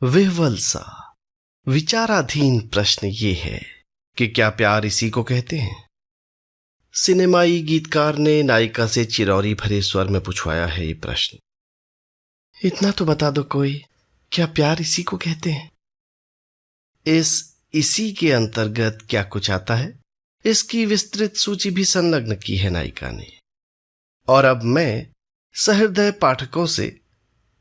विह्वल सा विचाराधीन प्रश्न ये है कि क्या प्यार इसी को कहते हैं। सिनेमाई गीतकार ने नायिका से चिरौरी भरे स्वर में पूछवाया है ये प्रश्न। इतना तो बता दो कोई, क्या प्यार इसी को कहते हैं। इसी के अंतर्गत क्या कुछ आता है, इसकी विस्तृत सूची भी संलग्न की है नायिका ने। और अब मैं सहृदय पाठकों से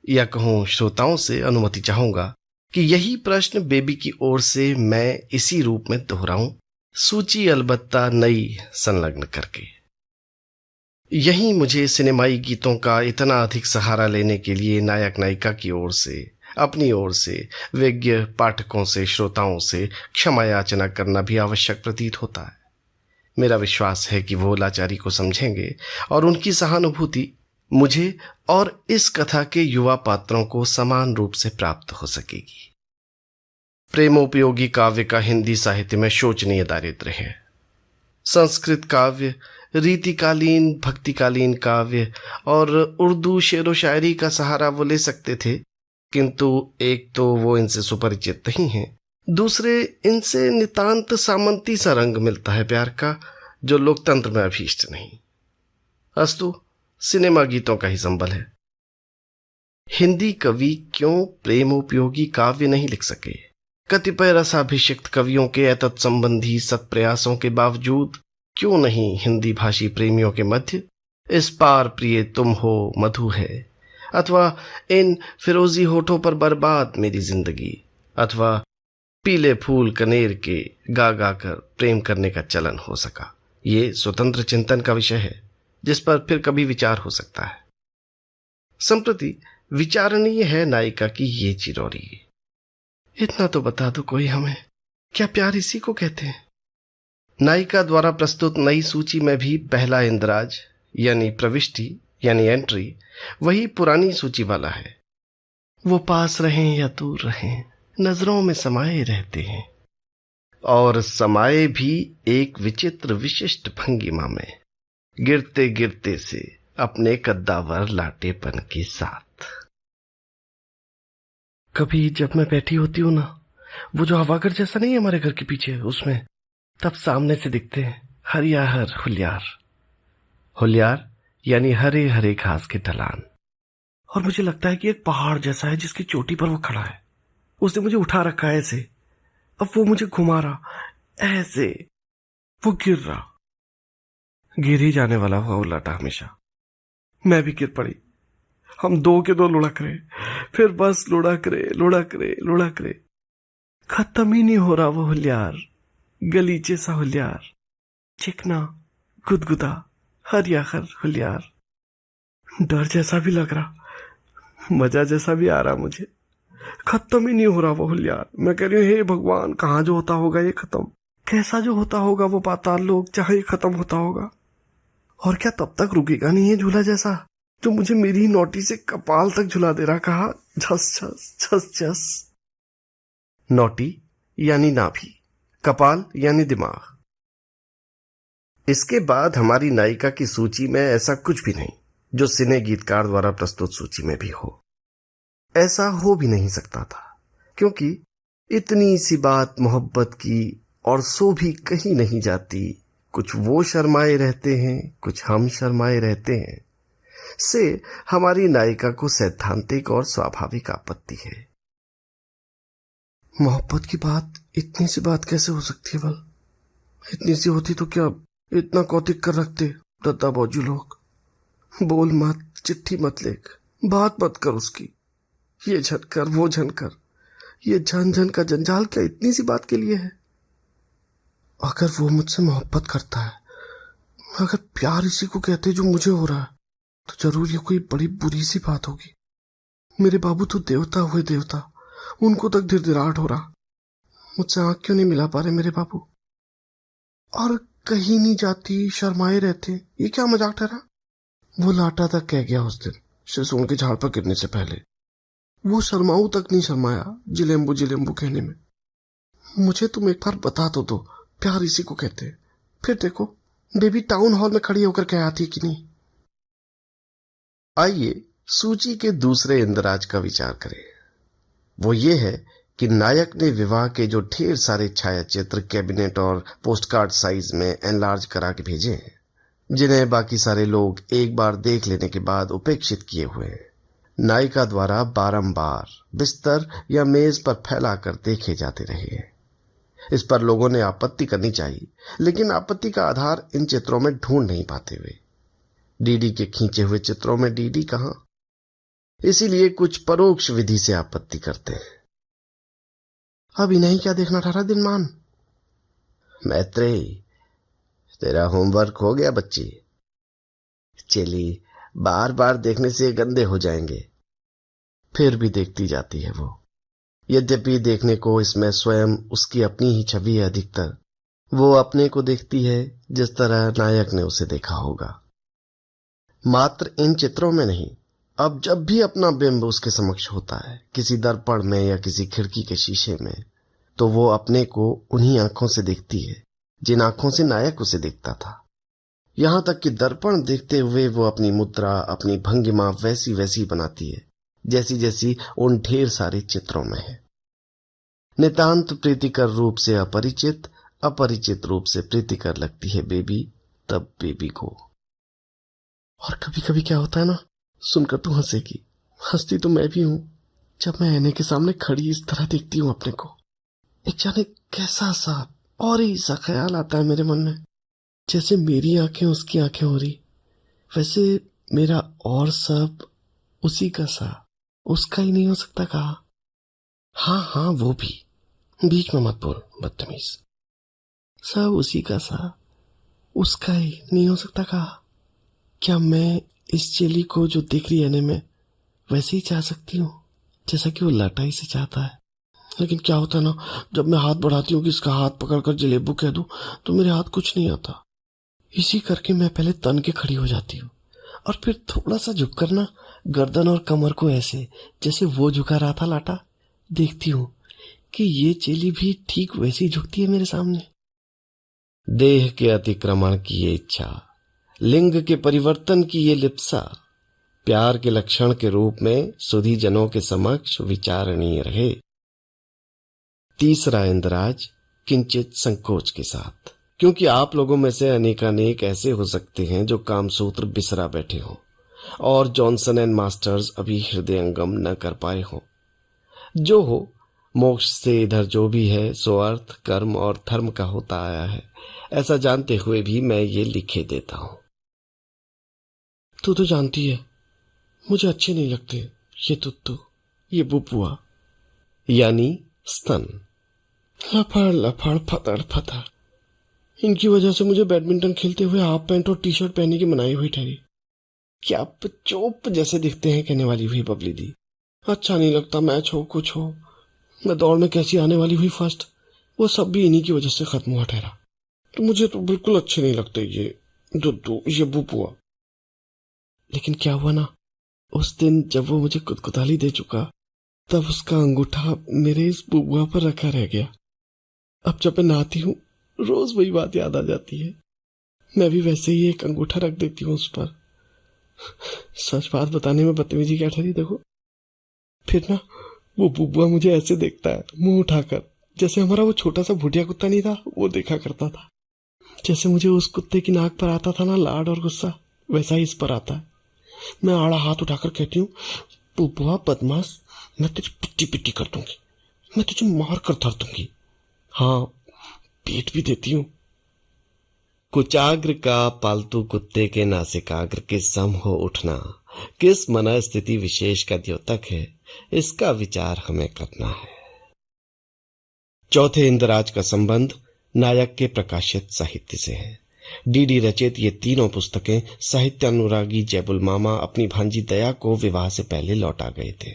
या कहूं श्रोताओं से अनुमति चाहूंगा कि यही प्रश्न बेबी की ओर से मैं इसी रूप में दोहराऊं, सूची अलबत्ता नई संलग्न करके। यही मुझे सिनेमाई गीतों का इतना अधिक सहारा लेने के लिए नायक नायिका की ओर से, अपनी ओर से, विज्ञ पाठकों से, श्रोताओं से क्षमा याचना करना भी आवश्यक प्रतीत होता है। मेरा विश्वास है कि वो लाचारी को समझेंगे और उनकी सहानुभूति मुझे और इस कथा के युवा पात्रों को समान रूप से प्राप्त हो सकेगी। प्रेमोपयोगी काव्य का हिंदी साहित्य में शोचनीय दारिद्र्य है। संस्कृत काव्य, रीतिकालीन भक्तिकालीन काव्य और उर्दू शेरो शायरी का सहारा वो ले सकते थे, किंतु एक तो वो इनसे सुपरिचित नहीं है, दूसरे इनसे नितांत सामंती सा रंग मिलता है प्यार का, जो लोकतंत्र में अभीष्ट नहीं। अस्तु सिनेमा गीतों का ही संबल है। हिंदी कवि क्यों प्रेमोपयोगी काव्य नहीं लिख सके? कतिपय रसाभिषिक्त कवियों के एतत् संबंधी सत्प्रयासों के बावजूद क्यों नहीं हिंदी भाषी प्रेमियों के मध्य इस पार प्रिय तुम हो मधु है, अथवा इन फिरोजी होठों पर बर्बाद मेरी जिंदगी, अथवा पीले फूल कनेर के गा गा कर प्रेम करने का चलन हो सका। ये स्वतंत्र चिंतन का विषय है जिस पर फिर कभी विचार हो सकता है। संप्रति विचारणीय है नायिका की ये चिरौरी। इतना तो बता दो कोई हमें, क्या प्यार इसी को कहते हैं। नायिका द्वारा प्रस्तुत नई सूची में भी पहला इंद्राज यानी प्रविष्टि यानी एंट्री वही पुरानी सूची वाला है। वो पास रहें या दूर रहें, नजरों में समाये रहते हैं, और समाये भी एक विचित्र विशिष्ट भंगिमा में, गिरते गिरते से अपने कद्दावर लाटेपन के साथ। कभी जब मैं बैठी होती हूँ ना, वो जो हवागर जैसा नहीं है हमारे घर के पीछे, उसमें तब सामने से दिखते हैं हरियाहर हुलियार। हुलियार यानी हरे हरे घास के ढलान, और मुझे लगता है कि एक पहाड़ जैसा है जिसकी चोटी पर वो खड़ा है। उसने मुझे उठा रखा है ऐसे, अब वो मुझे घुमा रहा ऐसे, वो गिर रहा, गिर ही जाने वाला हुआ वो लटा हमेशा। मैं भी गिर पड़ी, हम दो के दो लुढ़क रहे, फिर बस लुढ़क रहे, खत्म ही नहीं हो रहा वो हुलियार, गलीचे सा हुलियार, चिकना गुदगुदा हरियाहर हुलियार। डर जैसा भी लग रहा, मजा जैसा भी आ रहा मुझे। खत्म ही नहीं हो रहा वो हुलियार। मैं कह रही हूँ हे भगवान, कहाँ जो होता होगा ये खत्म, कैसा जो होता होगा वो पाताल लोक जहां ये खत्म होता होगा। और क्या तब तक रुकेगा नहीं ये झूला जैसा जो मुझे मेरी नोटी से कपाल तक झुला दे रहा। कहा झस झस झस झस। नोटी यानी नाभि, कपाल यानी दिमाग। इसके बाद हमारी नायिका की सूची में ऐसा कुछ भी नहीं जो सिने गीतकार द्वारा प्रस्तुत सूची में भी हो। ऐसा हो भी नहीं सकता था, क्योंकि इतनी सी बात मोहब्बत की और सो भी कहीं नहीं जाती। कुछ वो शर्माए रहते हैं, कुछ हम शर्माए रहते हैं से हमारी नायिका को सैद्धांतिक और स्वाभाविक आपत्ति है। मोहब्बत की बात, इतनी सी बात कैसे हो सकती है बल? इतनी सी होती तो क्या इतना कौतिक कर रखते दद्दा बाजू लोग। बोल मत, चिट्ठी मत लिख, बात मत कर उसकी, ये झनकर वो झनकर, ये झन झन का जंजाल क्या इतनी सी बात के लिए है? अगर वो मुझसे मोहब्बत करता है, अगर प्यार इसी को कहते जो मुझे हो रहा है, तो जरूर ये कोई बड़ी बुरी सी बात होगी। मेरे बाबू तो देवता हुए देवता, उनको तक धिरधिराहट हो रहा, मुझसे आंख क्यों नहीं मिला पा रहे मेरे बाबू? और कहीं नहीं जाती, शर्माए रहते, ये क्या मजाक ठहरा? वो लाटा तक कह गया उस दिन शिसों के झाड़ पर गिरने से पहले। वो शर्माऊ तक नहीं शर्माया जिलेम्बू जिलेम्बू कहने में। मुझे तुम एक बार बता तो दो प्यार इसी को कहते हैं, फिर देखो बेबी टाउन हॉल में खड़ी होकर कह आती कि नहीं। आइए सूची के दूसरे इंद्राज का विचार करें। वो ये है कि नायक ने विवाह के जो ढेर सारे छायाचित्र कैबिनेट और पोस्टकार्ड साइज में एनलार्ज करा के भेजे हैं, जिन्हें बाकी सारे लोग एक बार देख लेने के बाद उपेक्षित किए हुए हैं, नायिका द्वारा बारंबार बिस्तर या मेज पर फैलाकर देखे जाते रहे हैं। इस पर लोगों ने आपत्ति करनी चाहिए, लेकिन आपत्ति का आधार इन चित्रों में ढूंढ नहीं पाते हुए। डीडी के खींचे हुए चित्रों में डीडी कहां, इसीलिए कुछ परोक्ष विधि से आपत्ति करते हैं। अभी नहीं क्या देखना 18 दिन मान। मैत्रेयी, तेरा होमवर्क हो गया बच्ची? चली, बार बार देखने से गंदे हो जाएंगे। फिर भी देखती जाती है वो, यद्यपि देखने को इसमें स्वयं उसकी अपनी ही छवि है। अधिकतर वो अपने को देखती है जिस तरह नायक ने उसे देखा होगा, मात्र इन चित्रों में नहीं। अब जब भी अपना बिंब उसके समक्ष होता है, किसी दर्पण में या किसी खिड़की के शीशे में, तो वो अपने को उन्हीं आंखों से देखती है जिन आंखों से नायक उसे देखता था। यहां तक कि दर्पण देखते हुए वो अपनी मुद्रा, अपनी भंगिमा वैसी वैसी बनाती है जैसी जैसी उन ढेर सारे चित्रों में है। नितांत प्रीतिकर रूप से अपरिचित, अपरिचित रूप से प्रीतिकर लगती है बेबी तब बेबी को। और कभी कभी क्या होता है ना, सुनकर तू हंसेगी, हंसती तो मैं भी हूं, जब मैं आईने के सामने खड़ी इस तरह देखती हूं अपने को। एक जाने कैसा सा और ही सा ख्याल आता है मेरे मन में, जैसे मेरी आंखें उसकी आंखें हो रही, वैसे मेरा और सब उसी का सा, उसका ही नहीं हो सकता कहा। हाँ वो भी, बीच में मत बोल बदतमीज। सब उसी का सा, उसका ही नहीं हो सकता कहा। क्या मैं इस चेली को जो देख रही है में वैसे ही चाह सकती हूँ जैसा कि वो लटाई से चाहता है? लेकिन क्या होता है ना, जब मैं हाथ बढ़ाती हूँ कि इसका हाथ पकड़कर जलेबू कह दूं, तो मेरे हाथ कुछ नहीं आता। इसी करके मैं पहले तन के खड़ी हो जाती हूँ और फिर थोड़ा सा झुककर ना गर्दन और कमर को ऐसे जैसे वो झुका रहा था लाटा, देखती हूँ कि ये चेली भी ठीक वैसी झुकती है मेरे सामने। देह के अतिक्रमण की ये इच्छा, लिंग के परिवर्तन की ये लिप्सा, प्यार के लक्षण के रूप में सुधी जनों के समक्ष विचारणीय रहे। तीसरा इंद्राज किंचित संकोच के साथ, क्योंकि आप लोगों में से अनेकानेक ऐसे हो सकते हैं जो कामसूत्र बिसरा बैठे हों और जॉनसन एंड मास्टर्स अभी हृदयंगम न कर पाए हों। जो हो, मोक्ष से इधर जो भी है सो अर्थ, कर्म और धर्म का होता आया है, ऐसा जानते हुए भी मैं ये लिखे देता हूं। तू तो जानती है मुझे अच्छे नहीं लगते ये तुत्तू, ये बुपुआ यानी स्तन, लफड़ लफड़ फतड़ फतड़। इनकी वजह से मुझे बैडमिंटन खेलते हुए हाफ पैंट और टी शर्ट पहनने की मनाही हुई ठहरी। क्या चोप जैसे दिखते हैं कहने वाली हुई बबली दी। अच्छा नहीं लगता, मैच हो कुछ हो, मैं दौड़ में कैसी आने वाली हुई फर्स्ट, वो सब भी इन्हीं की वजह से खत्म हुआ ठहरा। तो मुझे तो बिल्कुल अच्छे नहीं लगते ये दुद्दू, ये बुपुआ। लेकिन क्या हुआ ना, उस दिन जब वो मुझे कुतकुताली दे चुका, तब उसका अंगूठा मेरे इस बुबुआ पर रखा रह गया। अब जब मैं नहाती हूँ रोज वही बात याद आ जाती है, मैं भी वैसे ही एक अंगूठा रख देती हूँ उस पर। सच बात बताने में बदतमीजी क्या ठहरी देखो। फिर ना वो बुबुआ मुझे ऐसे देखता है मुंह उठाकर, जैसे हमारा वो छोटा सा भुटिया कुत्ता नहीं था, वो देखा करता था। जैसे मुझे उस कुत्ते की नाक पर आता था ना लाड और गुस्सा, वैसा ही इस पर आता है। मैं आड़ा हाथ उठाकर कहती हूँ, बुबुआ बदमाश, मैं तुझे पिट्टी पिट्टी कर दूंगी, मैं तुझे मार कर धर दूंगी, हाँ पेट भी देती हूँ। कुचाग्र का पालतू कुत्ते के नासिकाग्र के सम हो उठना किस मना स्थिति विशेष का द्योतक है, इसका विचार हमें करना है। चौथे इंद्रराज का संबंध नायक के प्रकाशित साहित्य से है। डीडी रचित ये तीनों पुस्तकें साहित्यानुरागी जयबुल मामा अपनी भांजी दया को विवाह से पहले लौटा गए थे।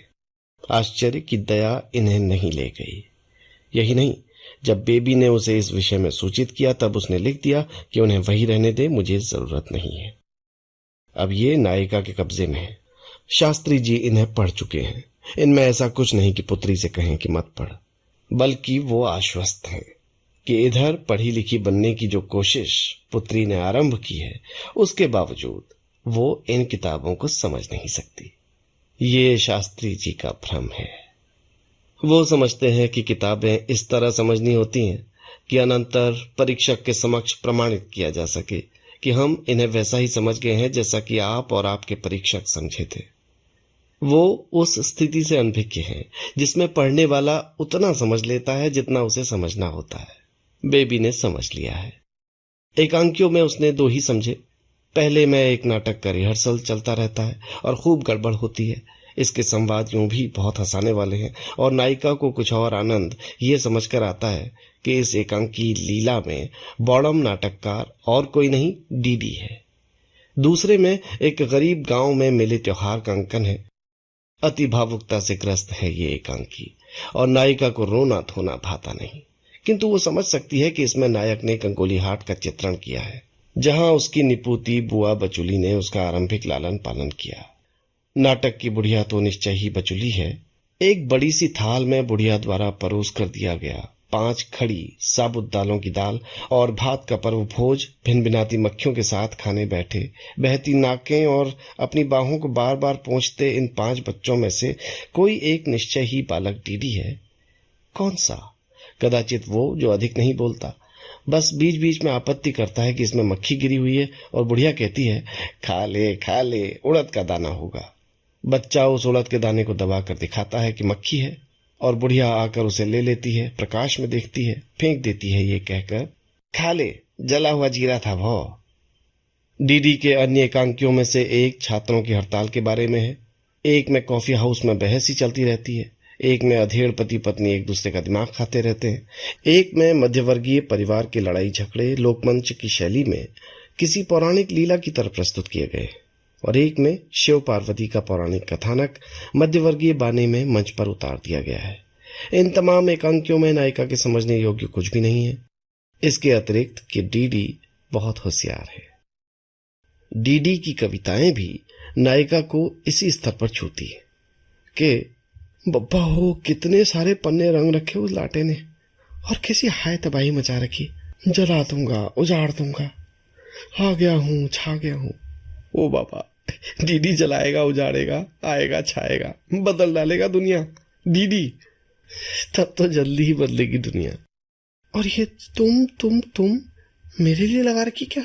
आश्चर्य की दया इन्हें नहीं ले गई। यही नहीं, जब बेबी ने उसे इस विषय में सूचित किया तब उसने लिख दिया कि उन्हें वही रहने दे, मुझे जरूरत नहीं है। अब ये नायिका के कब्जे में है। शास्त्री जी इन्हें पढ़ चुके हैं। इनमें ऐसा कुछ नहीं कि पुत्री से कहें कि मत पढ़, बल्कि वो आश्वस्त हैं कि इधर पढ़ी लिखी बनने की जो कोशिश पुत्री ने आरंभ की है, उसके बावजूद वो इन किताबों को समझ नहीं सकती। ये शास्त्री जी का भ्रम है। वो समझते हैं कि किताबें इस तरह समझनी होती हैं कि अनंतर परीक्षक के समक्ष प्रमाणित किया जा सके कि हम इन्हें वैसा ही समझ गए हैं जैसा कि आप और आपके परीक्षक समझे थे। वो उस स्थिति से अनभिज्ञ हैं जिसमें पढ़ने वाला उतना समझ लेता है जितना उसे समझना होता है। बेबी ने समझ लिया है। एकांकियों में उसने दो ही समझे। पहले में एक नाटक का रिहर्सल चलता रहता है और खूब गड़बड़ होती है। इसके संवाद यूं भी बहुत हंसाने वाले हैं और नायिका को कुछ और आनंद ये समझकर आता है कि इस एकांकी लीला में बौड़म नाटककार और कोई नहीं, डीडी है। दूसरे में एक गरीब गांव में मिले त्योहार का अंकन है। अति भावुकता से ग्रस्त है ये एकांकी और नायिका को रोना धोना भाता नहीं, किंतु वो समझ सकती है कि इसमें नायक ने कंगोलीहाट का चित्रण किया है, जहां उसकी निपुती बुआ बचुली ने उसका आरंभिक लालन पालन किया। नाटक की बुढ़िया तो निश्चय ही बचुली है। एक बड़ी सी थाल में बुढ़िया द्वारा परोस कर दिया गया 5 खड़ी साबुत दालों की दाल और भात का पर्व भोज भिनभिनाती मक्खियों के साथ खाने बैठे, बहती नाकें और अपनी बाहों को बार बार पोंछते इन 5 बच्चों में से कोई एक निश्चय ही बालक डीडी है। कौन सा? कदाचित वो जो अधिक नहीं बोलता, बस बीच बीच में आपत्ति करता है कि इसमें मक्खी गिरी हुई है और बुढ़िया कहती है, खा ले उड़द का दाना होगा। बच्चा उस उड़द के दाने को दबा कर दिखाता है कि मक्खी है और बुढ़िया आकर उसे ले लेती है, प्रकाश में देखती है, फेंक देती है, ये कहकर, खा ले, जला हुआ जीरा था भौ। डीडी के अन्य एकांकियों में से एक छात्रों की हड़ताल के बारे में है, एक में कॉफी हाउस में बहस ही चलती रहती है, एक में अधेड़ पति पत्नी एक दूसरे का दिमाग खाते रहते हैं, एक में मध्यवर्गीय परिवार के लड़ाई झगड़े लोकमंच की शैली में किसी पौराणिक लीला की तरह प्रस्तुत किए गए, और एक में शिव पार्वती का पौराणिक कथानक मध्यवर्गीय बाने में मंच पर उतार दिया गया है। इन तमाम एकांकियों में नायिका के समझने योग्य कुछ भी नहीं है, इसके अतिरिक्त कि डीडी बहुत होशियार है। डीडी की कविताएं भी नायिका को इसी स्तर पर छूती है कि बब्बा हो, कितने सारे पन्ने रंग रखे उस लाटे ने और कैसी हाय तबाही मचा रखी। जला दूंगा, उजाड़ दूंगा, आ गया हूं, छा गया हूं। ओ बाबा, डीडी जलाएगा, उजाड़ेगा, आएगा, छाएगा, बदल डालेगा दुनिया। डीडी तब तो जल्दी ही बदलेगी दुनिया। और ये तुम मेरे लिए लगा रखी क्या?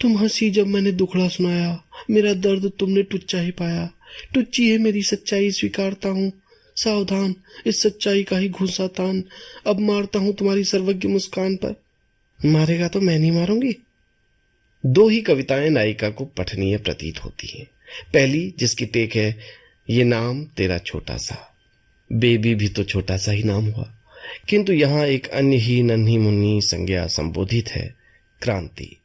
तुम हंसी जब मैंने दुखड़ा सुनाया, मेरा दर्द तुमने टुच्चा ही पाया। टुच्ची है मेरी सच्चाई, स्वीकारता हूँ, सावधान, इस सच्चाई का ही घूंसा तान। अब मारता हूँ तुम्हारी सर्वज्ञ मुस्कान पर। मारेगा तो मैं नहीं मारूंगी। दो ही कविताएं नायिका को पठनीय प्रतीत होती हैं। पहली, जिसकी टेक है, ये नाम तेरा छोटा सा। बेबी भी तो छोटा सा ही नाम हुआ, किंतु यहां एक अन्य ही नन्ही मुन्नी संज्ञा संबोधित है, क्रांति।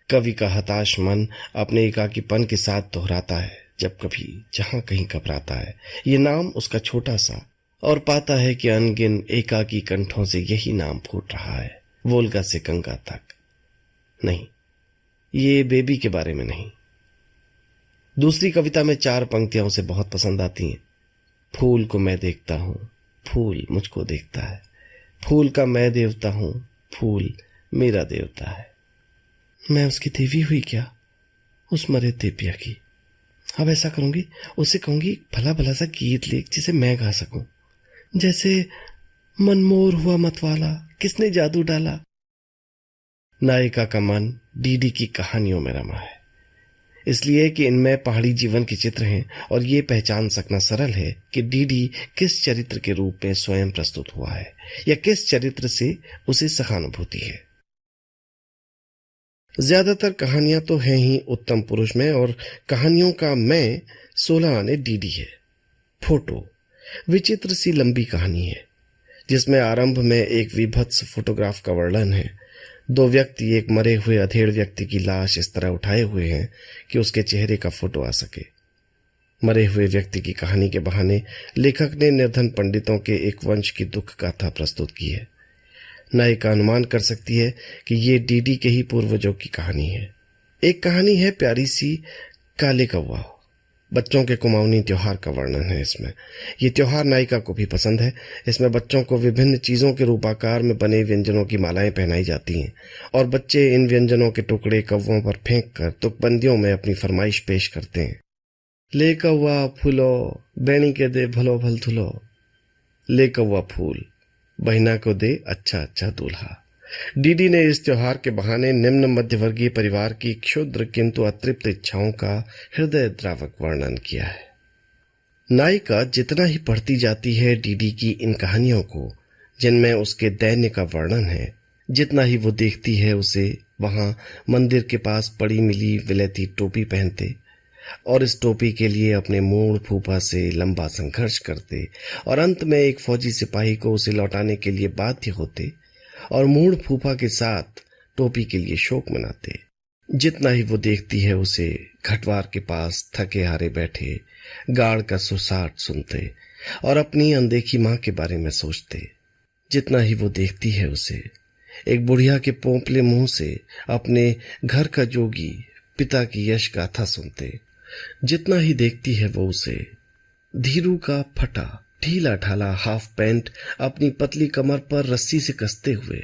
कवि का हताश मन अपने एकाकीपन के साथ दोहराता है जब कभी जहां कहीं घबराता है ये नाम उसका छोटा सा, और पाता है कि अनगिन एकाकी कंठों से यही नाम फूट रहा है, वोल्गा से गंगा तक। नहीं, ये बेबी के बारे में नहीं। दूसरी कविता में 4 पंक्तियां उसे बहुत पसंद आती हैं। फूल को मैं देखता हूं, फूल मुझको देखता है, फूल का मैं देवता हूं, फूल मेरा देवता है। मैं उसकी देवी हुई क्या, उस मरे देविया की? अब ऐसा करूंगी, उससे कहूंगी भला भला सा गीत लिख जिसे मैं गा सकूं, जैसे मनमोर हुआ मतवाला, किसने जादू डाला। नायिका का मन डीडी की कहानियों में रमा है, इसलिए कि इनमें पहाड़ी जीवन के चित्र हैं और ये पहचान सकना सरल है कि डीडी किस चरित्र के रूप में स्वयं प्रस्तुत हुआ है या किस चरित्र से उसे सहानुभूति है। ज्यादातर कहानियां तो हैं ही उत्तम पुरुष में, और कहानियों का मैं 16 आने डीडी है। फोटो विचित्र सी लंबी कहानी है जिसमें आरंभ में एक विभत्स फोटोग्राफ का वर्णन है। 2 व्यक्ति एक मरे हुए अधेड़ व्यक्ति की लाश इस तरह उठाए हुए हैं कि उसके चेहरे का फोटो आ सके। मरे हुए व्यक्ति की कहानी के बहाने लेखक ने निर्धन पंडितों के एक वंश की दुख गाथा प्रस्तुत की है। नायिका अनुमान कर सकती है कि ये डीडी के ही पूर्वजों की कहानी है। एक कहानी है प्यारी सी काले कौवा, बच्चों के कुमाऊनी त्योहार का वर्णन है इसमें। ये त्योहार नायिका को भी पसंद है। इसमें बच्चों को विभिन्न चीजों के रूपाकार में बने व्यंजनों की मालाएं पहनाई जाती हैं और बच्चे इन व्यंजनों के टुकड़े कौवों पर फेंक कर तुकबंदियों में अपनी फरमाइश पेश करते हैं। ले कौवा फूलो, बैणी के दे भलो भल धुलो। ले कौवा फूल, बहिना को दे अच्छा अच्छा दूल्हा। डीडी ने इस त्योहार के बहाने निम्न मध्यवर्गीय परिवार की क्षुद्र किंतु अतृप्त इच्छाओं का हृदय द्रावक वर्णन किया है। नायिका जितना ही पढ़ती जाती है डीडी की इन कहानियों को, जिनमें उसके दैन्य का वर्णन है, जितना ही वो देखती है उसे वहां मंदिर के पास पड़ी मिली विलेती टोपी पहनते और इस टोपी के लिए अपने मूढ़ फूफा से लंबा संघर्ष करते और अंत में एक फौजी सिपाही को उसे लौटाने के लिए बाध्य होते और मूढ़ फूफा के साथ टोपी के लिए शोक मनाते, जितना ही वो देखती है उसे घटवार के पास थके हारे बैठे गाड़ का सुसाट सुनते और अपनी अनदेखी मां के बारे में सोचते, जितना ही वो देखती है उसे एक बुढ़िया के पोंपले मुंह से अपने घर का जोगी पिता की यश गाथा सुनते, जितना ही देखती है वो उसे धीरू का फटा ढीला ढाला हाफ पैंट अपनी पतली कमर पर रस्सी से कसते हुए,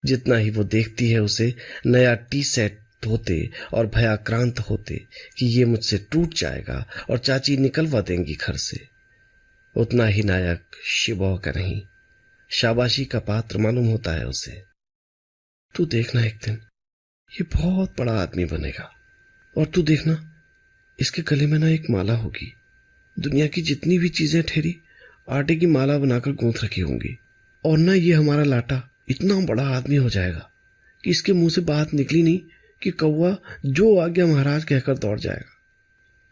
जितना ही वो देखती है उसे नया टी सेट धोते और भयाक्रांत होते कि ये मुझसे टूट जाएगा और चाची निकलवा देंगी घर से, उतना ही नायक शिवौ का नहीं शाबाशी का पात्र मालूम होता है उसे। तू देखना एक दिन ये बहुत बड़ा आदमी बनेगा और तू देखना इसके गले में ना एक माला होगी, दुनिया की जितनी भी चीजें ठहरी आटे की माला बनाकर गूंथ रखी होंगी, और ना ये हमारा लाटा इतना बड़ा आदमी हो जाएगा कि इसके मुंह से बात निकली नहीं कि कौवा जो आज्ञा महाराज कहकर दौड़ जाएगा।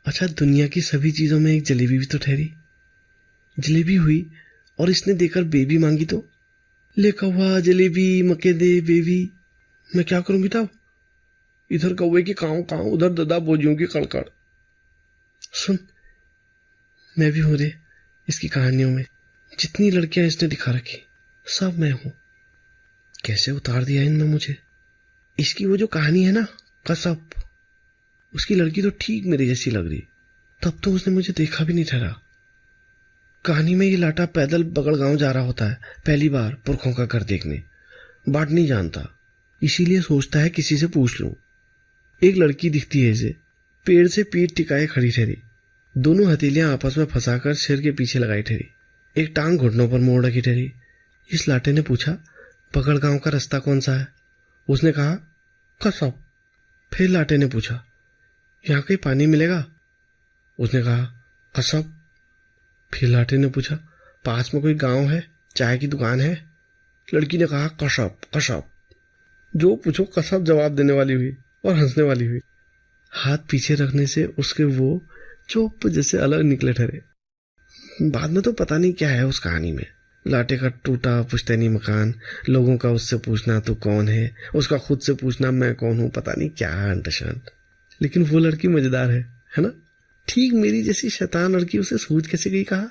अच्छा, दुनिया की सभी चीजों में एक जलेबी भी तो ठहरी, जलेबी हुई और इसने देकर बेबी मांगी तो ले कौवा जलेबी मके दे बेबी, मैं क्या करूंगी तब? इधर कौवे की काऊ काऊ, उधर ददा बोझियों की कड़कड़। सुन, मैं भी हूं रे इसकी कहानियों में, जितनी लड़कियां इसने दिखा रखी सब मैं हूं। कैसे उतार दिया इनमें मुझे। इसकी वो जो कहानी है ना कसब, उसकी लड़की तो ठीक मेरी जैसी लग रही, तब तो उसने मुझे देखा भी नहीं ठहरा। कहानी में ये लाटा पैदल बगड़ गांव जा रहा होता है पहली बार पुरखों का घर देखने, बाट नहीं जानता, इसीलिए सोचता है किसी से पूछ लूं। एक लड़की दिखती है इसे, पेड़ से पीठ टिकाए खड़ी ठहरी, दोनों हथेलियां आपस में फंसाकर सिर के पीछे लगाई ठहरी, एक टांग घुटनों पर मोड़ रखी ठहरी। इस लाटे ने पूछा पकड़ गांव का रास्ता कौन सा है? उसने कहा कसब। फिर लाटे ने पूछा यहाँ कहीं पानी मिलेगा? उसने कहा कसब। फिर लाटे ने पूछा पास में कोई गांव है, चाय की दुकान है? लड़की ने कहा कसब कसब। जो पूछो कसब जवाब देने वाली हुई और हंसने वाली हुई। हाथ पीछे रखने से उसके वो चुप जैसे अलग निकले ठहरे। बाद में तो पता नहीं क्या है उस कहानी में, लाटे का टूटा पुश्तैनी मकान, लोगों का उससे पूछना तू कौन है, उसका खुद से पूछना मैं कौन हूं, पता नहीं क्या अंडशंड। लेकिन वो लड़की मजेदार है ना? ठीक मेरी जैसी शैतान लड़की उसे सूझ कैसे गई। कहा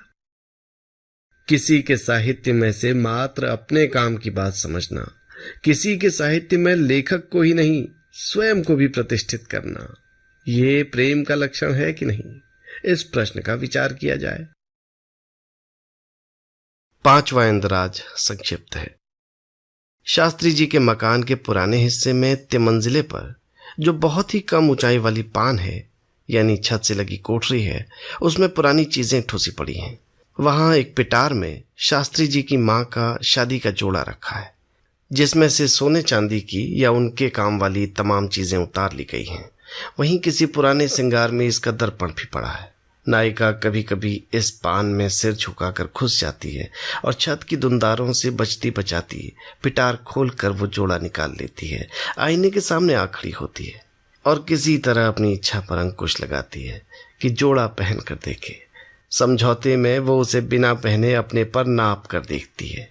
किसी के साहित्य में से मात्र अपने काम की बात समझना, किसी के साहित्य में लेखक को ही नहीं स्वयं को भी प्रतिष्ठित करना, ये प्रेम का लक्षण है कि नहीं, इस प्रश्न का विचार किया जाए। 5वां इंद्राज संक्षिप्त है। शास्त्री जी के मकान के पुराने हिस्से में तिमंजिले पर जो बहुत ही कम ऊंचाई वाली पान है, यानी छत से लगी कोठरी है, उसमें पुरानी चीजें ठुसी पड़ी हैं। वहां एक पिटार में शास्त्री जी की मां का शादी का जोड़ा रखा है, जिसमें से सोने चांदी की या उनके काम वाली तमाम चीजें उतार ली गई हैं। वहीं किसी पुराने श्रृंगार में इसका दर्पण भी पड़ा है। नायिका कभी कभी इस पान में सिर झुकाकर घुस जाती है और छत की दुंदारों से बचती बचाती पिटार खोलकर वो जोड़ा निकाल लेती है, आईने के सामने आ खड़ी होती है और किसी तरह अपनी इच्छा पर अंकुश लगाती है कि जोड़ा पहन कर देखे। समझौते में वो उसे बिना पहने अपने पर नाप कर देखती है।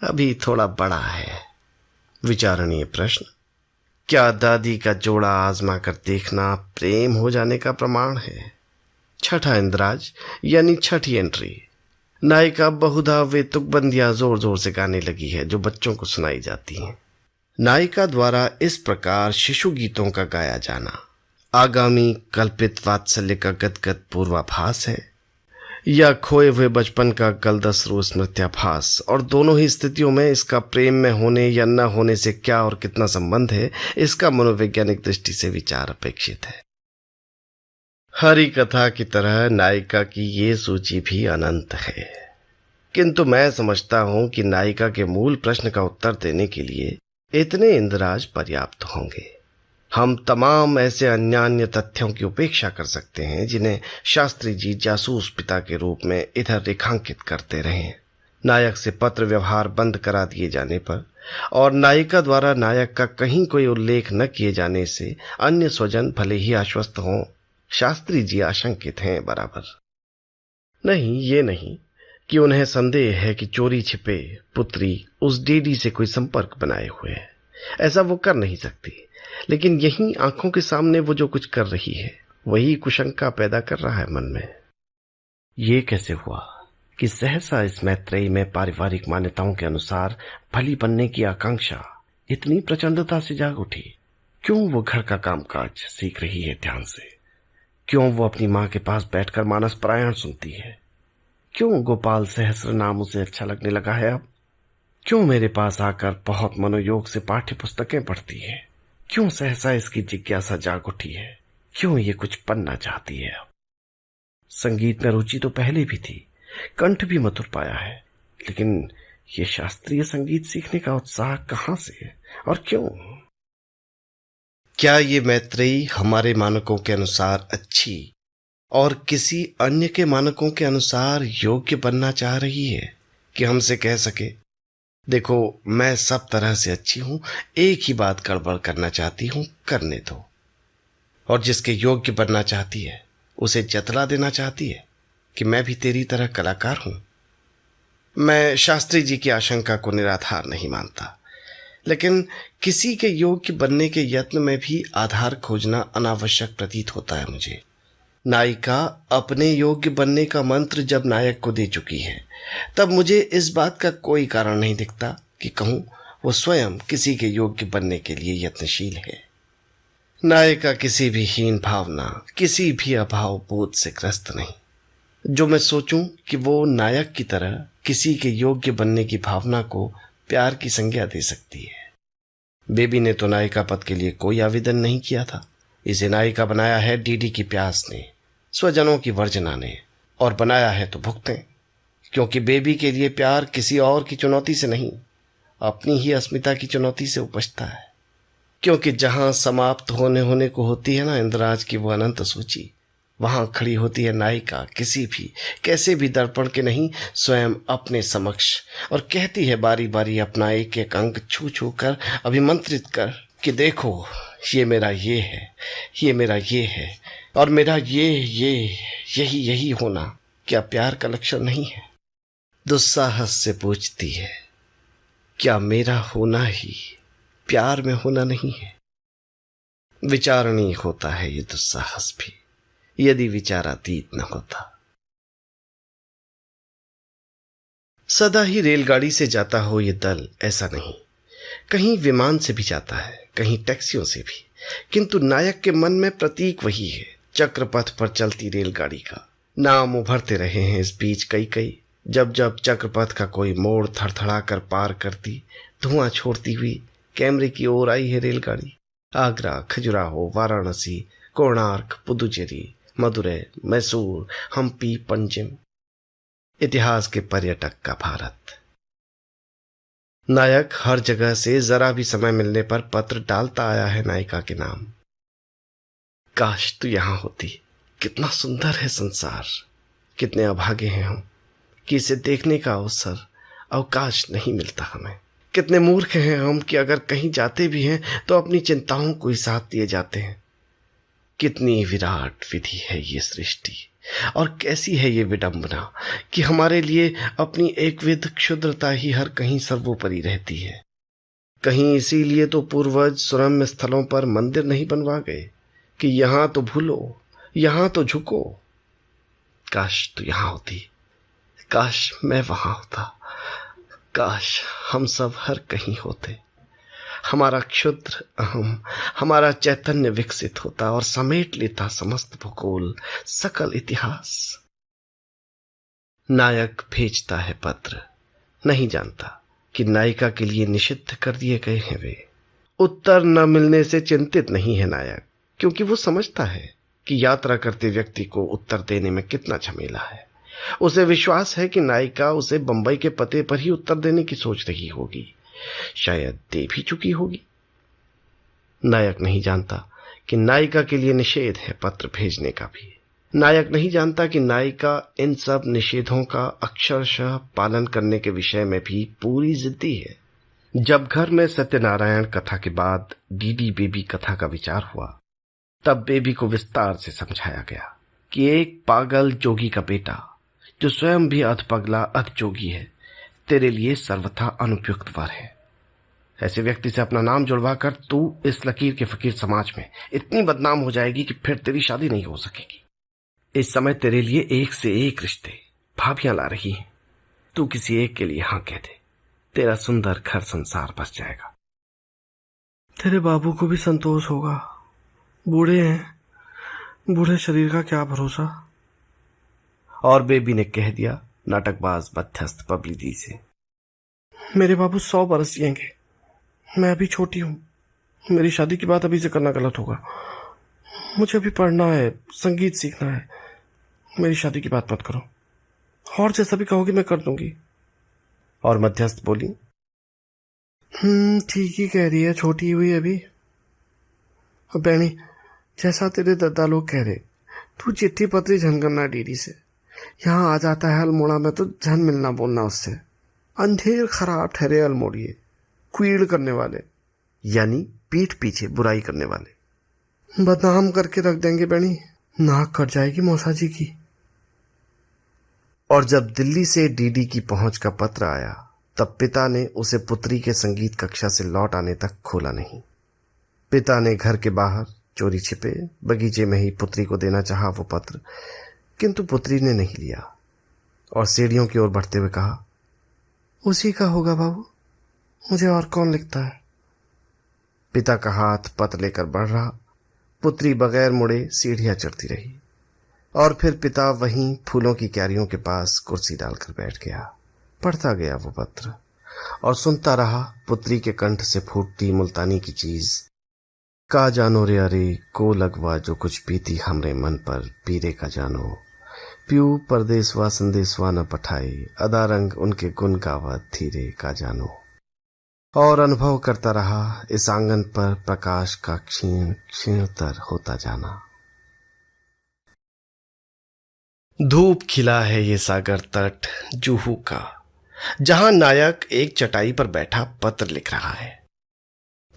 अभी थोड़ा बड़ा है। विचारणीय प्रश्न, क्या दादी का जोड़ा आजमा कर देखना प्रेम हो जाने का प्रमाण है? 6ठा इंद्राज यानी 6ठी एंट्री। नायिका बहुधा वे तुकबंदियां जोर जोर से गाने लगी है जो बच्चों को सुनाई जाती हैं। नायिका द्वारा इस प्रकार शिशु गीतों का गाया जाना आगामी कल्पित वात्सल्य का गदगद पूर्वाभास है या खोए हुए बचपन का गलदस्रू स्मृत्याभास, और दोनों ही स्थितियों में इसका प्रेम में होने या न होने से क्या और कितना संबंध है, इसका मनोवैज्ञानिक दृष्टि से विचार अपेक्षित है। हरि कथा की तरह नायिका की ये सूची भी अनंत है। किंतु मैं समझता हूं कि नायिका के मूल प्रश्न का उत्तर देने के लिए इतने इंद्राज पर्याप्त होंगे। हम तमाम ऐसे अन्यान्य तथ्यों की उपेक्षा कर सकते हैं जिन्हें शास्त्री जी जासूस पिता के रूप में इधर रेखांकित करते रहे। नायक से पत्र व्यवहार बंद करा दिए जाने पर और नायिका द्वारा नायक का कहीं कोई उल्लेख न किए जाने से अन्य स्वजन भले ही आश्वस्त हों, शास्त्री जी आशंकित हैं बराबर। नहीं, ये नहीं कि उन्हें संदेह है कि चोरी छिपे पुत्री उस डीडी से कोई संपर्क बनाए हुए है। ऐसा वो कर नहीं सकती, लेकिन यही आंखों के सामने वो जो कुछ कर रही है वही कुशंका पैदा कर रहा है मन में। ये कैसे हुआ कि सहसा इस मैत्रेयी में पारिवारिक मान्यताओं के अनुसार भली बनने की आकांक्षा इतनी प्रचंडता से जाग उठी? क्यों वो घर का कामकाज सीख रही है ध्यान से? क्यों वो अपनी मां के पास बैठकर मानस पारायण सुनती है? क्यों गोपाल सहस्र नाम उसे अच्छा लगने लगा है अब? क्यों मेरे पास आकर बहुत मनोयोग से पाठ्य पुस्तकें पढ़ती है? क्यों सहसा इसकी जिज्ञासा जाग उठी है? क्यों ये कुछ पढ़ना चाहती है अब? संगीत में रुचि तो पहले भी थी, कंठ भी मधुर पाया है, लेकिन ये शास्त्रीय संगीत सीखने का उत्साह कहां से है और क्यों? क्या ये मैत्रेयी हमारे मानकों के अनुसार अच्छी और किसी अन्य के मानकों के अनुसार योग्य बनना चाह रही है कि हमसे कह सके, देखो मैं सब तरह से अच्छी हूं, एक ही बात गड़बड़ करना चाहती हूं, करने दो। और जिसके योग्य बनना चाहती है उसे जतला देना चाहती है कि मैं भी तेरी तरह कलाकार हूं। मैं शास्त्री जी की आशंका को निराधार नहीं मानता, लेकिन किसी के योग्य बनने के यत्न में भी आधार खोजना अनावश्यक प्रतीत होता है मुझे। नायिका अपने योग्य बनने का मंत्र जब नायक को दे चुकी है, तब मुझे इस बात का कोई कारण नहीं दिखता कि कहूं वो स्वयं किसी के योग्य बनने के लिए यत्नशील है। नायिका किसी भी हीन भावना, किसी भी अभाव बोध से ग्रस्त नहीं, जो मैं सोचूं कि वो नायक की तरह किसी के योग्य बनने की भावना को प्यार की संज्ञा दे सकती है। बेबी ने तो नायिका पद के लिए कोई आवेदन नहीं किया था। इसे नायिका बनाया है डीडी की प्यास ने, स्वजनों की वर्जना ने, और बनाया है तो भुगतें, क्योंकि बेबी के लिए प्यार किसी और की चुनौती से नहीं, अपनी ही अस्मिता की चुनौती से उपजता है। क्योंकि जहां समाप्त होने को होती है ना इंद्राज की वो अनंत सूची, वहां खड़ी होती है नायिका किसी भी कैसे भी दर्पण के नहीं, स्वयं अपने समक्ष, और कहती है बारी बारी अपना एक एक अंग छू छू कर, अभिमंत्रित कर कि देखो ये मेरा ये है, ये मेरा ये है, और मेरा ये यही होना क्या प्यार का लक्षण नहीं है? दुस्साहस से पूछती है, क्या मेरा होना ही प्यार में होना नहीं है? विचारणीय होता है ये दुस्साहस भी, यदि विचारातीत न होता। सदा ही रेलगाड़ी से जाता हो ये दल, ऐसा नहीं, कहीं विमान से भी जाता है, कहीं टैक्सियों से भी, किंतु नायक के मन में प्रतीक वही है, चक्रपथ पर चलती रेलगाड़ी का। नाम उभरते रहे हैं इस बीच कई, जब जब चक्रपथ का कोई मोड़ थड़थड़ा कर पार करती, धुआं छोड़ती हुई कैमरे की ओर आई है रेलगाड़ी। आगरा, खजुराहो, वाराणसी, कोणार्क, पुदुचेरी, मदुरै, मैसूर, हम्पी, पंजिम, इतिहास के पर्यटक का भारत। नायक हर जगह से जरा भी समय मिलने पर पत्र डालता आया है नायिका के नाम। काश तू यहां होती, कितना सुंदर है संसार, कितने अभागे हैं हम कि इसे देखने का अवकाश नहीं मिलता हमें। कितने मूर्ख हैं हम कि अगर कहीं जाते भी हैं तो अपनी चिंताओं को ही साथ दिए जाते हैं। कितनी विराट विधि है ये सृष्टि, और कैसी है ये विडंबना कि हमारे लिए अपनी एकविध क्षुद्रता ही हर कहीं सर्वोपरि रहती है। कहीं इसीलिए तो पूर्वज सुरम्य स्थलों पर मंदिर नहीं बनवा गए कि यहां तो भूलो, यहां तो झुको। काश तू यहां होती, काश मैं वहां होता, काश हम सब हर कहीं होते। हमारा क्षुद्र अहम, हमारा चैतन्य विकसित होता और समेट लेता समस्त भूगोल, सकल इतिहास। नायक भेजता है पत्र, नहीं जानता कि नायिका के लिए निषिद्ध कर दिए गए हैं वे। उत्तर न मिलने से चिंतित नहीं है नायक, क्योंकि वो समझता है कि यात्रा करते व्यक्ति को उत्तर देने में कितना झमेला है। उसे विश्वास है कि नायिका उसे बंबई के पते पर ही उत्तर देने की सोच रही होगी, शायद दे भी चुकी होगी। नायक नहीं जानता कि नायिका के लिए निषेध है पत्र भेजने का भी। नायक नहीं जानता कि नायिका इन सब निषेधों का अक्षरशः पालन करने के विषय में भी पूरी जिद्दी है। जब घर में सत्यनारायण कथा के बाद डीडी बेबी कथा का विचार हुआ, तब बेबी को विस्तार से समझाया गया कि एक पागल जोगी का बेटा, जो स्वयं भी अधपगला अधजोगी है, तेरे लिए सर्वथा अनुपयुक्त वर है। ऐसे व्यक्ति से अपना नाम जुड़वा कर तू इस लकीर के फकीर समाज में इतनी बदनाम हो जाएगी कि फिर तेरी शादी नहीं हो सकेगी। इस समय तेरे लिए एक से एक रिश्ते भाभियां ला रही हैं। तू किसी एक के लिए हां कह दे, तेरा सुंदर घर संसार बस जाएगा। तेरे बाबू को भी संतोष होगा, बूढ़े हैं, बूढ़े शरीर का क्या भरोसा। और बेबी ने कह दिया नाटकबाज मध्यस्थ बबली दी से, मेरे बाबू 100 बरस जिएंगे, मैं अभी छोटी हूं, मेरी शादी की बात अभी से करना गलत होगा। मुझे अभी पढ़ना है, संगीत सीखना है, मेरी शादी की बात मत करो, और जैसा भी कहोगी मैं कर दूंगी। और मध्यस्थ बोली, ठीक ही कह रही है, छोटी हुई अभी। बहनी, जैसा तेरे दादा लोग कह रहे, तू चिट्ठी पत्री झन करना डीडी से। यहाँ आ जाता है अल्मोड़ा में तो झन मिलना बोलना उससे। अंधेर खराब ठहरे अल्मोड़िए, क्वीड़ करने वाले, यानी पीठ पीछे बुराई करने वाले। बदनाम करके रख देंगे बहनी, नाक कट जाएगी मौसा जी की। और जब दिल्ली से डीडी की पहुंच का पत्र आया, तब पिता ने उसे पुत्री के संगीत कक्षा से लौट आने तक खोला नहीं। पिता ने घर के बाहर चोरी छिपे बगीचे में ही पुत्री को देना चाहा वो पत्र, किंतु पुत्री ने नहीं लिया और सीढ़ियों की ओर बढ़ते हुए कहा, उसी का होगा बाबू, मुझे और कौन लिखता है। पिता का हाथ पत्र लेकर बढ़ रहा, पुत्री बगैर मुड़े सीढ़ियां चढ़ती रही और फिर पिता वहीं फूलों की क्यारियों के पास कुर्सी डालकर बैठ गया। पढ़ता गया वो पत्र और सुनता रहा पुत्री के कंठ से फूटती मुल्तानी की चीज, का जानो रे अरे को लगवा जो कुछ बीती हमरे मन पर पीरे का जानो, प्यू परदेसवा संदेशवा न पठाए, अदा रंग उनके गुण गावत धीरे का जानो। और अनुभव करता रहा इस आंगन पर प्रकाश का क्षीण क्षीणतर होता जाना। धूप खिला है ये सागर तट जूहू का, जहां नायक एक चटाई पर बैठा पत्र लिख रहा है।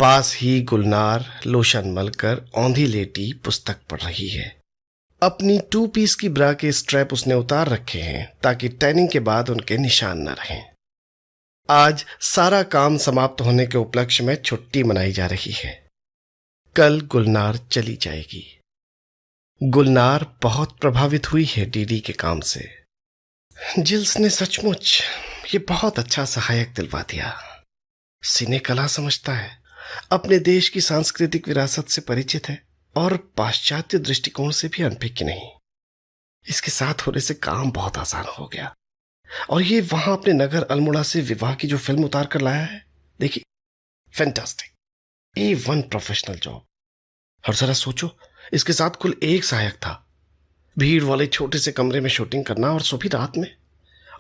पास ही गुलनार लोशन मलकर औंधी लेटी पुस्तक पढ़ रही है। अपनी 2 पीस की ब्रा के स्ट्रैप उसने उतार रखे हैं ताकि टैनिंग के बाद उनके निशान न रहें। आज सारा काम समाप्त होने के उपलक्ष्य में छुट्टी मनाई जा रही है। कल गुलनार चली जाएगी। गुलनार बहुत प्रभावित हुई है डीडी के काम से। जिल्स ने सचमुच ये बहुत अच्छा सहायक दिलवा दिया। सिने कला समझता है, अपने देश की सांस्कृतिक विरासत से परिचित है और पाश्चात्य दृष्टिकोण से भी अनभिज्ञ नहीं। इसके साथ होने से काम बहुत आसान हो गया। और ये वहां अपने नगर अल्मोड़ा से विवाह की जो फिल्म उतार कर लाया है, देखिए, फैंटास्टिक, A1 प्रोफेशनल जॉब। और जरा सोचो, इसके साथ कुल 1 सहायक था। भीड़ वाले छोटे से कमरे में शूटिंग करना, और सो भी रात में,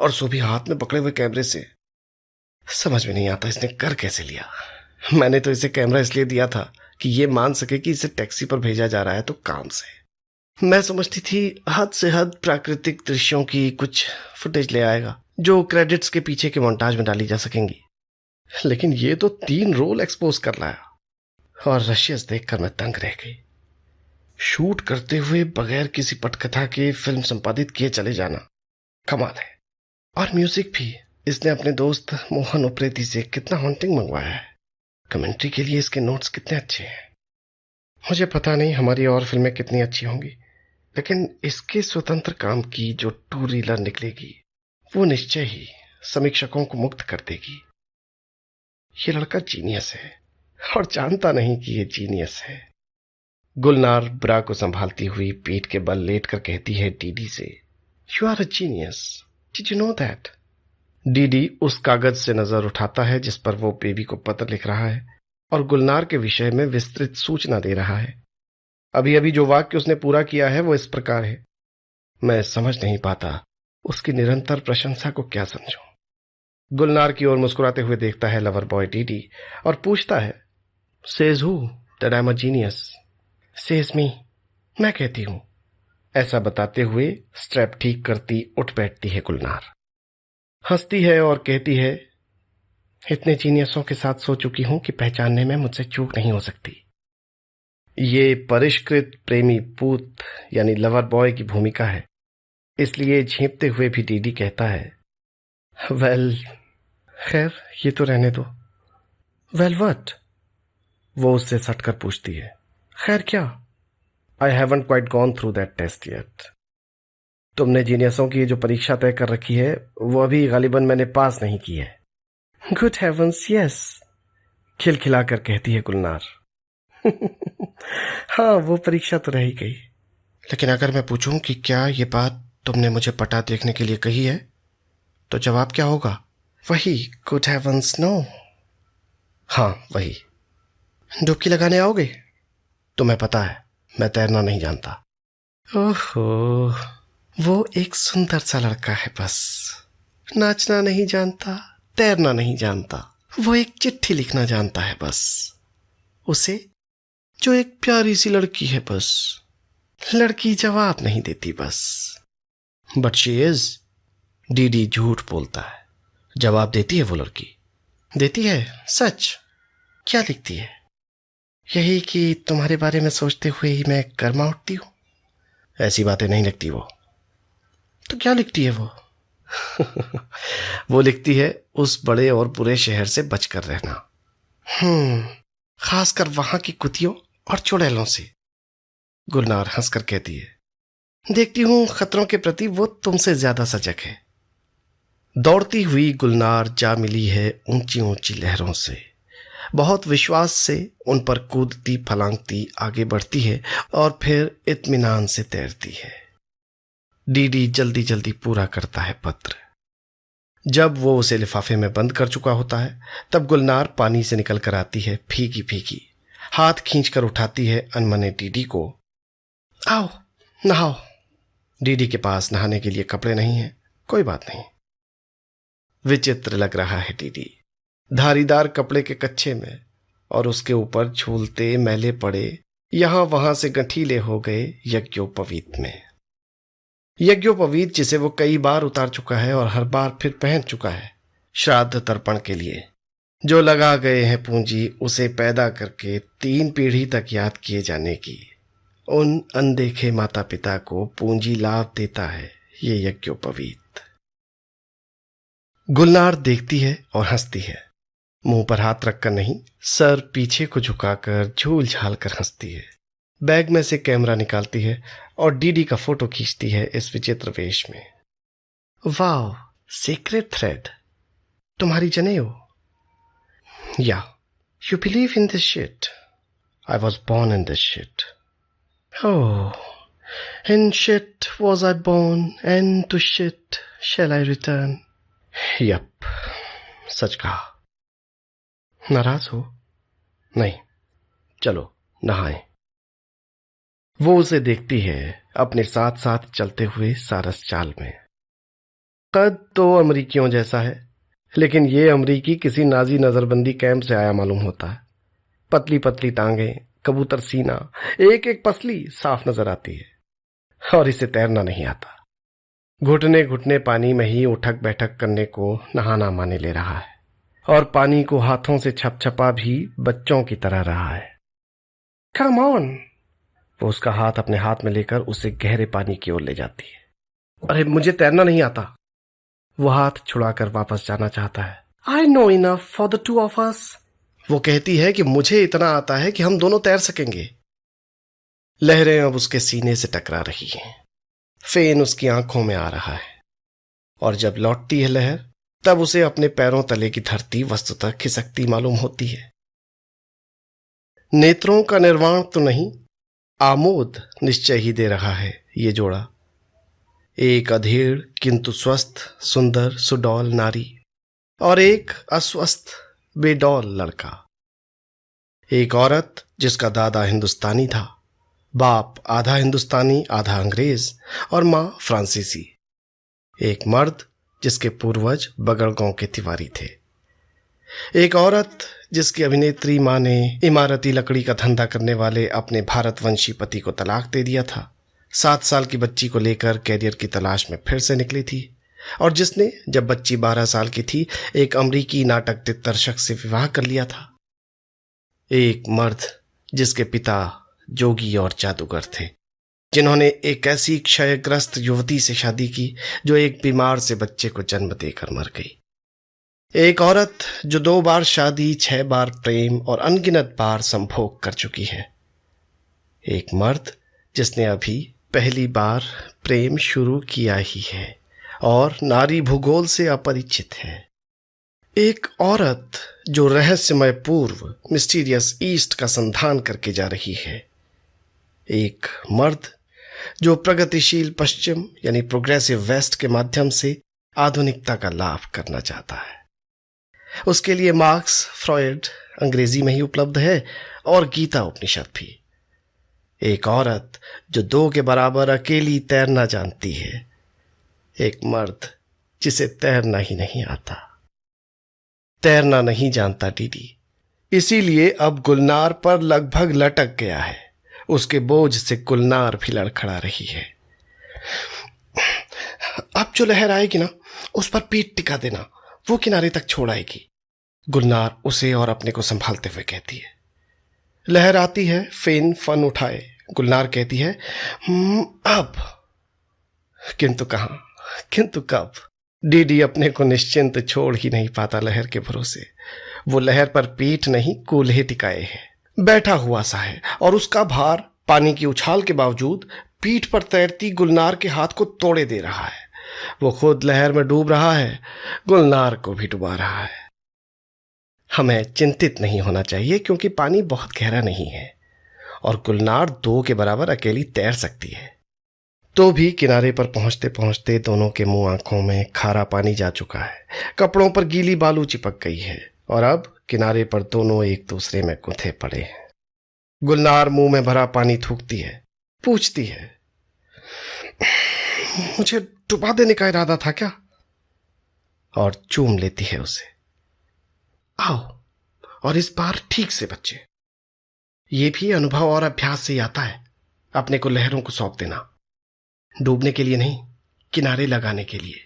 और सो भी हाथ में पकड़े हुए कैमरे से। समझ में नहीं आता इसने कर कैसे लिया। मैंने तो इसे कैमरा इसलिए दिया था कि ये मान सके कि इसे टैक्सी पर भेजा जा रहा है तो काम से। मैं समझती थी हद से हद प्राकृतिक दृश्यों की कुछ फुटेज ले आएगा जो क्रेडिट्स के पीछे के मोन्टाज में डाली जा सकेंगी, लेकिन ये तो 3 रोल एक्सपोज कर लाया। और रशियस देखकर मैं तंग रह गई। शूट करते हुए बगैर किसी पटकथा के फिल्म संपादित किए चले जाना कमाल है। और म्यूजिक भी इसने अपने दोस्त मोहन उप्रेती से कितना हॉन्टिंग मंगवाया है। कमेंट्री के लिए इसके नोट्स कितने अच्छे हैं। मुझे पता नहीं हमारी और फिल्में कितनी अच्छी होंगी, लेकिन इसके स्वतंत्र काम की जो 2 रीलर निकलेगी वो निश्चय ही समीक्षकों को मुक्त कर देगी। ये लड़का जीनियस है और जानता नहीं कि ये जीनियस है। गुलनार ब्रा को संभालती हुई पीठ के बल लेटकर कहती है डीडी से, you are a genius, did you know that? DD उस कागज से नजर उठाता है जिस पर वो बेबी को पत्र लिख रहा है और गुलनार के विषय में विस्तृत सूचना दे रहा है। अभी अभी जो वाक्य उसने पूरा किया है वो इस प्रकार है, मैं समझ नहीं पाता उसकी निरंतर प्रशंसा को क्या समझूं। गुलनार की ओर मुस्कुराते हुए देखता है लवर बॉय डीडी और पूछता है, says who that I am a genius? Says me, मैं कहती हूं। ऐसा बताते हुए स्ट्रैप ठीक करती उठ बैठती है गुलनार, हंसती है और कहती है, इतने जीनियसों के साथ सो चुकी हूं कि पहचानने में मुझसे चूक नहीं हो सकती। ये परिष्कृत प्रेमी पूत यानी लवर बॉय की भूमिका है, इसलिए झेंपते हुए भी डीडी कहता है, वेल खैर ये तो रहने दो। Well what? वो उससे सटकर पूछती है, खैर क्या? I haven't quite gone through that test yet. तुमने जीनियसों की जो परीक्षा तय कर रखी है वो अभी गालिबन मैंने पास नहीं की है। गुड हेवंस यस, खिलखिलाकर कहती है गुलनार। हाँ वो परीक्षा तो रह ही गई, लेकिन अगर मैं पूछूं कि क्या ये बात तुमने मुझे पटा देखने के लिए कही है तो जवाब क्या होगा? वही गुड हेवंस नो। हाँ वही। डुबकी लगाने आओगे? तुम्हें पता है मैं तैरना नहीं जानता। ओहो, वो एक सुंदर सा लड़का है, बस नाचना नहीं जानता, तैरना नहीं जानता, वो एक चिट्ठी लिखना जानता है बस, उसे जो एक प्यारी सी लड़की है बस, लड़की जवाब नहीं देती बस। But she is. डीडी झूठ बोलता है, जवाब देती है वो लड़की। देती है? सच? क्या लिखती है? यही कि तुम्हारे बारे में सोचते हुए ही मैं कर्मा उठती हूं। ऐसी बातें नहीं लिखती वो। तो क्या लिखती है वो? वो लिखती है उस बड़े और बुरे शहर से बचकर रहना, खासकर वहां की कुतियों और चुड़ैलों से। गुलनार हंसकर कहती है, देखती हूं खतरों के प्रति वो तुमसे ज्यादा सजग है। दौड़ती हुई गुलनार जा मिली है ऊंची ऊंची लहरों से, बहुत विश्वास से उन पर कूदती फलांगती आगे बढ़ती है और फिर इत्मीनान से तैरती है। डीडी जल्दी जल्दी पूरा करता है पत्र। जब वो उसे लिफाफे में बंद कर चुका होता है तब गुलनार पानी से निकल कर आती है भीगी भीगी, हाथ खींचकर उठाती है अनमने डीडी को। आओ नहाओ। डीडी के पास नहाने के लिए कपड़े नहीं है। कोई बात नहीं। विचित्र लग रहा है डीडी धारीदार कपड़े के कच्छे में, और उसके ऊपर झूलते मैले पड़े यहां वहां से गठीले हो गए यज्ञोपवीत में। यज्ञोपवीत जिसे वो कई बार उतार चुका है और हर बार फिर पहन चुका है श्राद्ध तर्पण के लिए। जो लगा गए हैं पूंजी उसे पैदा करके 3 पीढ़ी तक याद किए जाने की, उन अनदेखे माता पिता को पूंजी लाभ देता है ये यज्ञोपवीत। गुलनार देखती है और हंसती है, मुंह पर हाथ रखकर नहीं, सर पीछे को झुकाकर झूल झाल कर हंसती है। बैग में से कैमरा निकालती है और डीडी का फोटो खींचती है इस विचित्र वेश में। वाओ, सीक्रेट थ्रेड, तुम्हारी जनेऊ? या, you believe in this shit? I was born in this shit. Oh, in shit was I born, and to shit shall I return. Yep, सच कहा। नाराज हो? नहीं, चलो नहाएं। वो उसे देखती है अपने साथ साथ चलते हुए सारस चाल में। कद तो अमरीकियों जैसा है, लेकिन ये अमरीकी किसी नाजी नजरबंदी कैंप से आया मालूम होता है। पतली पतली टांगें, कबूतर सीना, एक एक पसली साफ नजर आती है, और इसे तैरना नहीं आता। घुटने घुटने पानी में ही उठक बैठक करने को नहाना माने ले रहा है, और पानी को हाथों से छपछपा भी बच्चों की तरह रहा है। Come on. वो उसका हाथ अपने हाथ में लेकर उसे गहरे पानी की ओर ले जाती है। अरे मुझे तैरना नहीं आता। वो हाथ छुड़ाकर वापस जाना चाहता है। I know enough for the 2 of us। वो कहती है कि मुझे इतना आता है कि हम दोनों तैर सकेंगे। लहरें अब उसके सीने से टकरा रही हैं, फेन उसकी आंखों में आ रहा है, और जब लौटती है लहर तब उसे अपने पैरों तले की धरती वस्तुतः खिसकती मालूम होती है। नेत्रों का निर्वाण तो नहीं, आमोद निश्चय ही दे रहा है ये जोड़ा। एक अधेड़ किंतु स्वस्थ सुंदर सुडौल नारी, और एक अस्वस्थ बेडौल लड़का। एक औरत जिसका दादा हिंदुस्तानी था, बाप आधा हिंदुस्तानी आधा अंग्रेज, और मां फ्रांसीसी। एक मर्द जिसके पूर्वज बगड़ गांव के तिवारी थे, एक औरत जिसकी अभिनेत्री मां ने इमारती लकड़ी का धंधा करने वाले अपने भारतवंशी पति को तलाक दे दिया था, 7 साल की बच्ची को लेकर कैरियर की तलाश में फिर से निकली थी, और जिसने जब बच्ची 12 साल की थी एक अमरीकी नाटक दिग्दर्शक से विवाह कर लिया था। एक मर्द जिसके पिता जोगी और जादूगर थे, जिन्होंने एक ऐसी क्षयग्रस्त युवती से शादी की जो एक बीमार से बच्चे को जन्म देकर मर गई। एक औरत जो 2 बार शादी, 6 बार प्रेम और अनगिनत बार संभोग कर चुकी है। एक मर्द जिसने अभी पहली बार प्रेम शुरू किया ही है और नारी भूगोल से अपरिचित है। एक औरत जो रहस्यमय पूर्व, मिस्टीरियस ईस्ट का संधान करके जा रही है। एक मर्द जो प्रगतिशील पश्चिम यानी प्रोग्रेसिव वेस्ट के माध्यम से आधुनिकता का लाभ करना चाहता है। उसके लिए मार्क्स, फ्रॉयड अंग्रेजी में ही उपलब्ध है और गीता उपनिषद भी। एक औरत जो 2 के बराबर अकेली तैरना जानती है। एक मर्द जिसे तैरना ही नहीं आता। तैरना नहीं जानता डीडी, इसीलिए अब गुलनार पर लगभग लटक गया है। उसके बोझ से गुलनार भी लड़खड़ा रही है। अब जो लहर आएगी ना, उस पर पीठ टिका देना, वो किनारे तक छोड़ आएगी, गुलनार उसे और अपने को संभालते हुए कहती है। लहर आती है, फेन फन उठाए, गुलनार कहती है अब। किंतु कहां, किंतु कब। डीडी अपने को निश्चिंत छोड़ ही नहीं पाता लहर के भरोसे। वो लहर पर पीठ नहीं, कूल्हे टिकाए है, बैठा हुआ सा है, और उसका भार पानी की उछाल के बावजूद पीठ पर तैरती गुलनार के हाथ को तोड़े दे रहा है। वो खुद लहर में डूब रहा है, गुलनार को भी डुबा रहा है। हमें चिंतित नहीं होना चाहिए क्योंकि पानी बहुत गहरा नहीं है और गुलनार 2 के बराबर अकेली तैर सकती है। तो भी किनारे पर पहुंचते पहुंचते दोनों के मुंह आंखों में खारा पानी जा चुका है, कपड़ों पर गीली बालू चिपक गई है और अब किनारे पर दोनों एक दूसरे में गुंथे पड़े हैं। गुलनार मुंह में भरा पानी थूकती है, पूछती है, मुझे डुबा देने का इरादा था क्या? और चूम लेती है उसे। आओ, और इस बार ठीक से बच्चे। ये भी अनुभव और अभ्यास से आता है, अपने को लहरों को सौंप देना, डूबने के लिए नहीं, किनारे लगाने के लिए।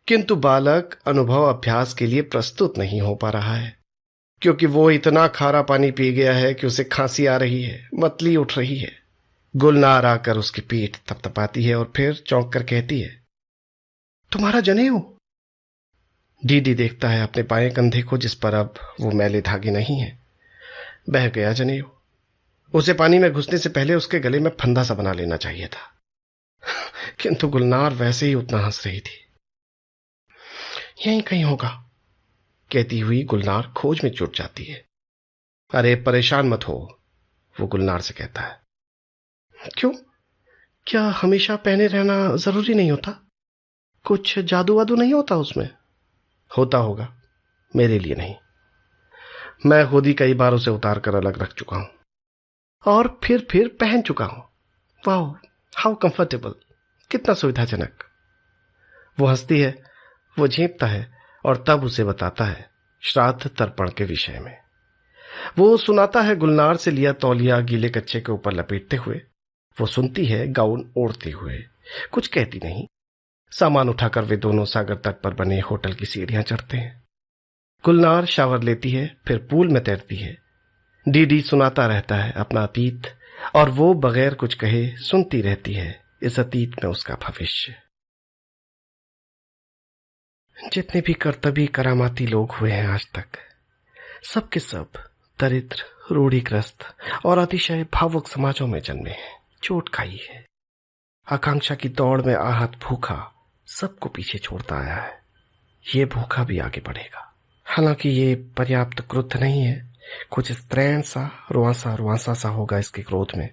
किंतु बालक अनुभव अभ्यास के लिए प्रस्तुत नहीं हो पा रहा है, क्योंकि वो इतना खारा पानी पी गया है कि उसे खांसी आ रही है, मतली उठ रही है। गुलनार आकर उसकी पीठ थपथपाती है और फिर चौंक कर कहती है, तुम्हारा जनेऊ। डीडी देखता है अपने बाएं कंधे को, जिस पर अब वो मैले धागे नहीं है। बह गया जनेऊ। उसे पानी में घुसने से पहले उसके गले में फंदा सा बना लेना चाहिए था, किंतु गुलनार वैसे ही उतना हंस रही थी। यहीं कहीं होगा, कहती हुई गुलनार खोज में जुट जाती है। अरे परेशान मत हो, वो गुलनार से कहता है। क्यों? क्या हमेशा पहने रहना जरूरी नहीं होता? कुछ जादू वादू नहीं होता उसमें? होता होगा, मेरे लिए नहीं। मैं खुद ही कई बार उसे उतार कर अलग रख चुका हूं और फिर पहन चुका हूं। वाह, हाउ कंफर्टेबल, कितना सुविधाजनक। वो हंसती है, वो झेंपता है और तब उसे बताता है श्राद्ध तर्पण के विषय में। वो सुनाता है गुलनार से लिया तौलिया गीले कच्चे के ऊपर लपेटते हुए। वो सुनती है गाउन ओढ़ते हुए, कुछ कहती नहीं। सामान उठाकर वे दोनों सागर तट पर बने होटल की सीढ़ियां चढ़ते हैं। गुलनार शावर लेती है, फिर पूल में तैरती है। डीडी सुनाता रहता है अपना अतीत और वो बगैर कुछ कहे सुनती रहती है इस अतीत में उसका भविष्य। जितने भी कर्तव्य करामाती लोग हुए हैं आज तक, सब के सब दरिद्र, रूढ़िग्रस्त और अतिशय भावुक समाजों में जन्मे हैं, चोट खाई है। आकांक्षा की दौड़ में आहत भूखा सबको पीछे छोड़ता आया है। ये भूखा भी आगे बढ़ेगा। हालांकि ये पर्याप्त क्रुद्ध नहीं है, कुछ स्त्रैण सा, रुआंसा सा होगा इसके क्रोध में,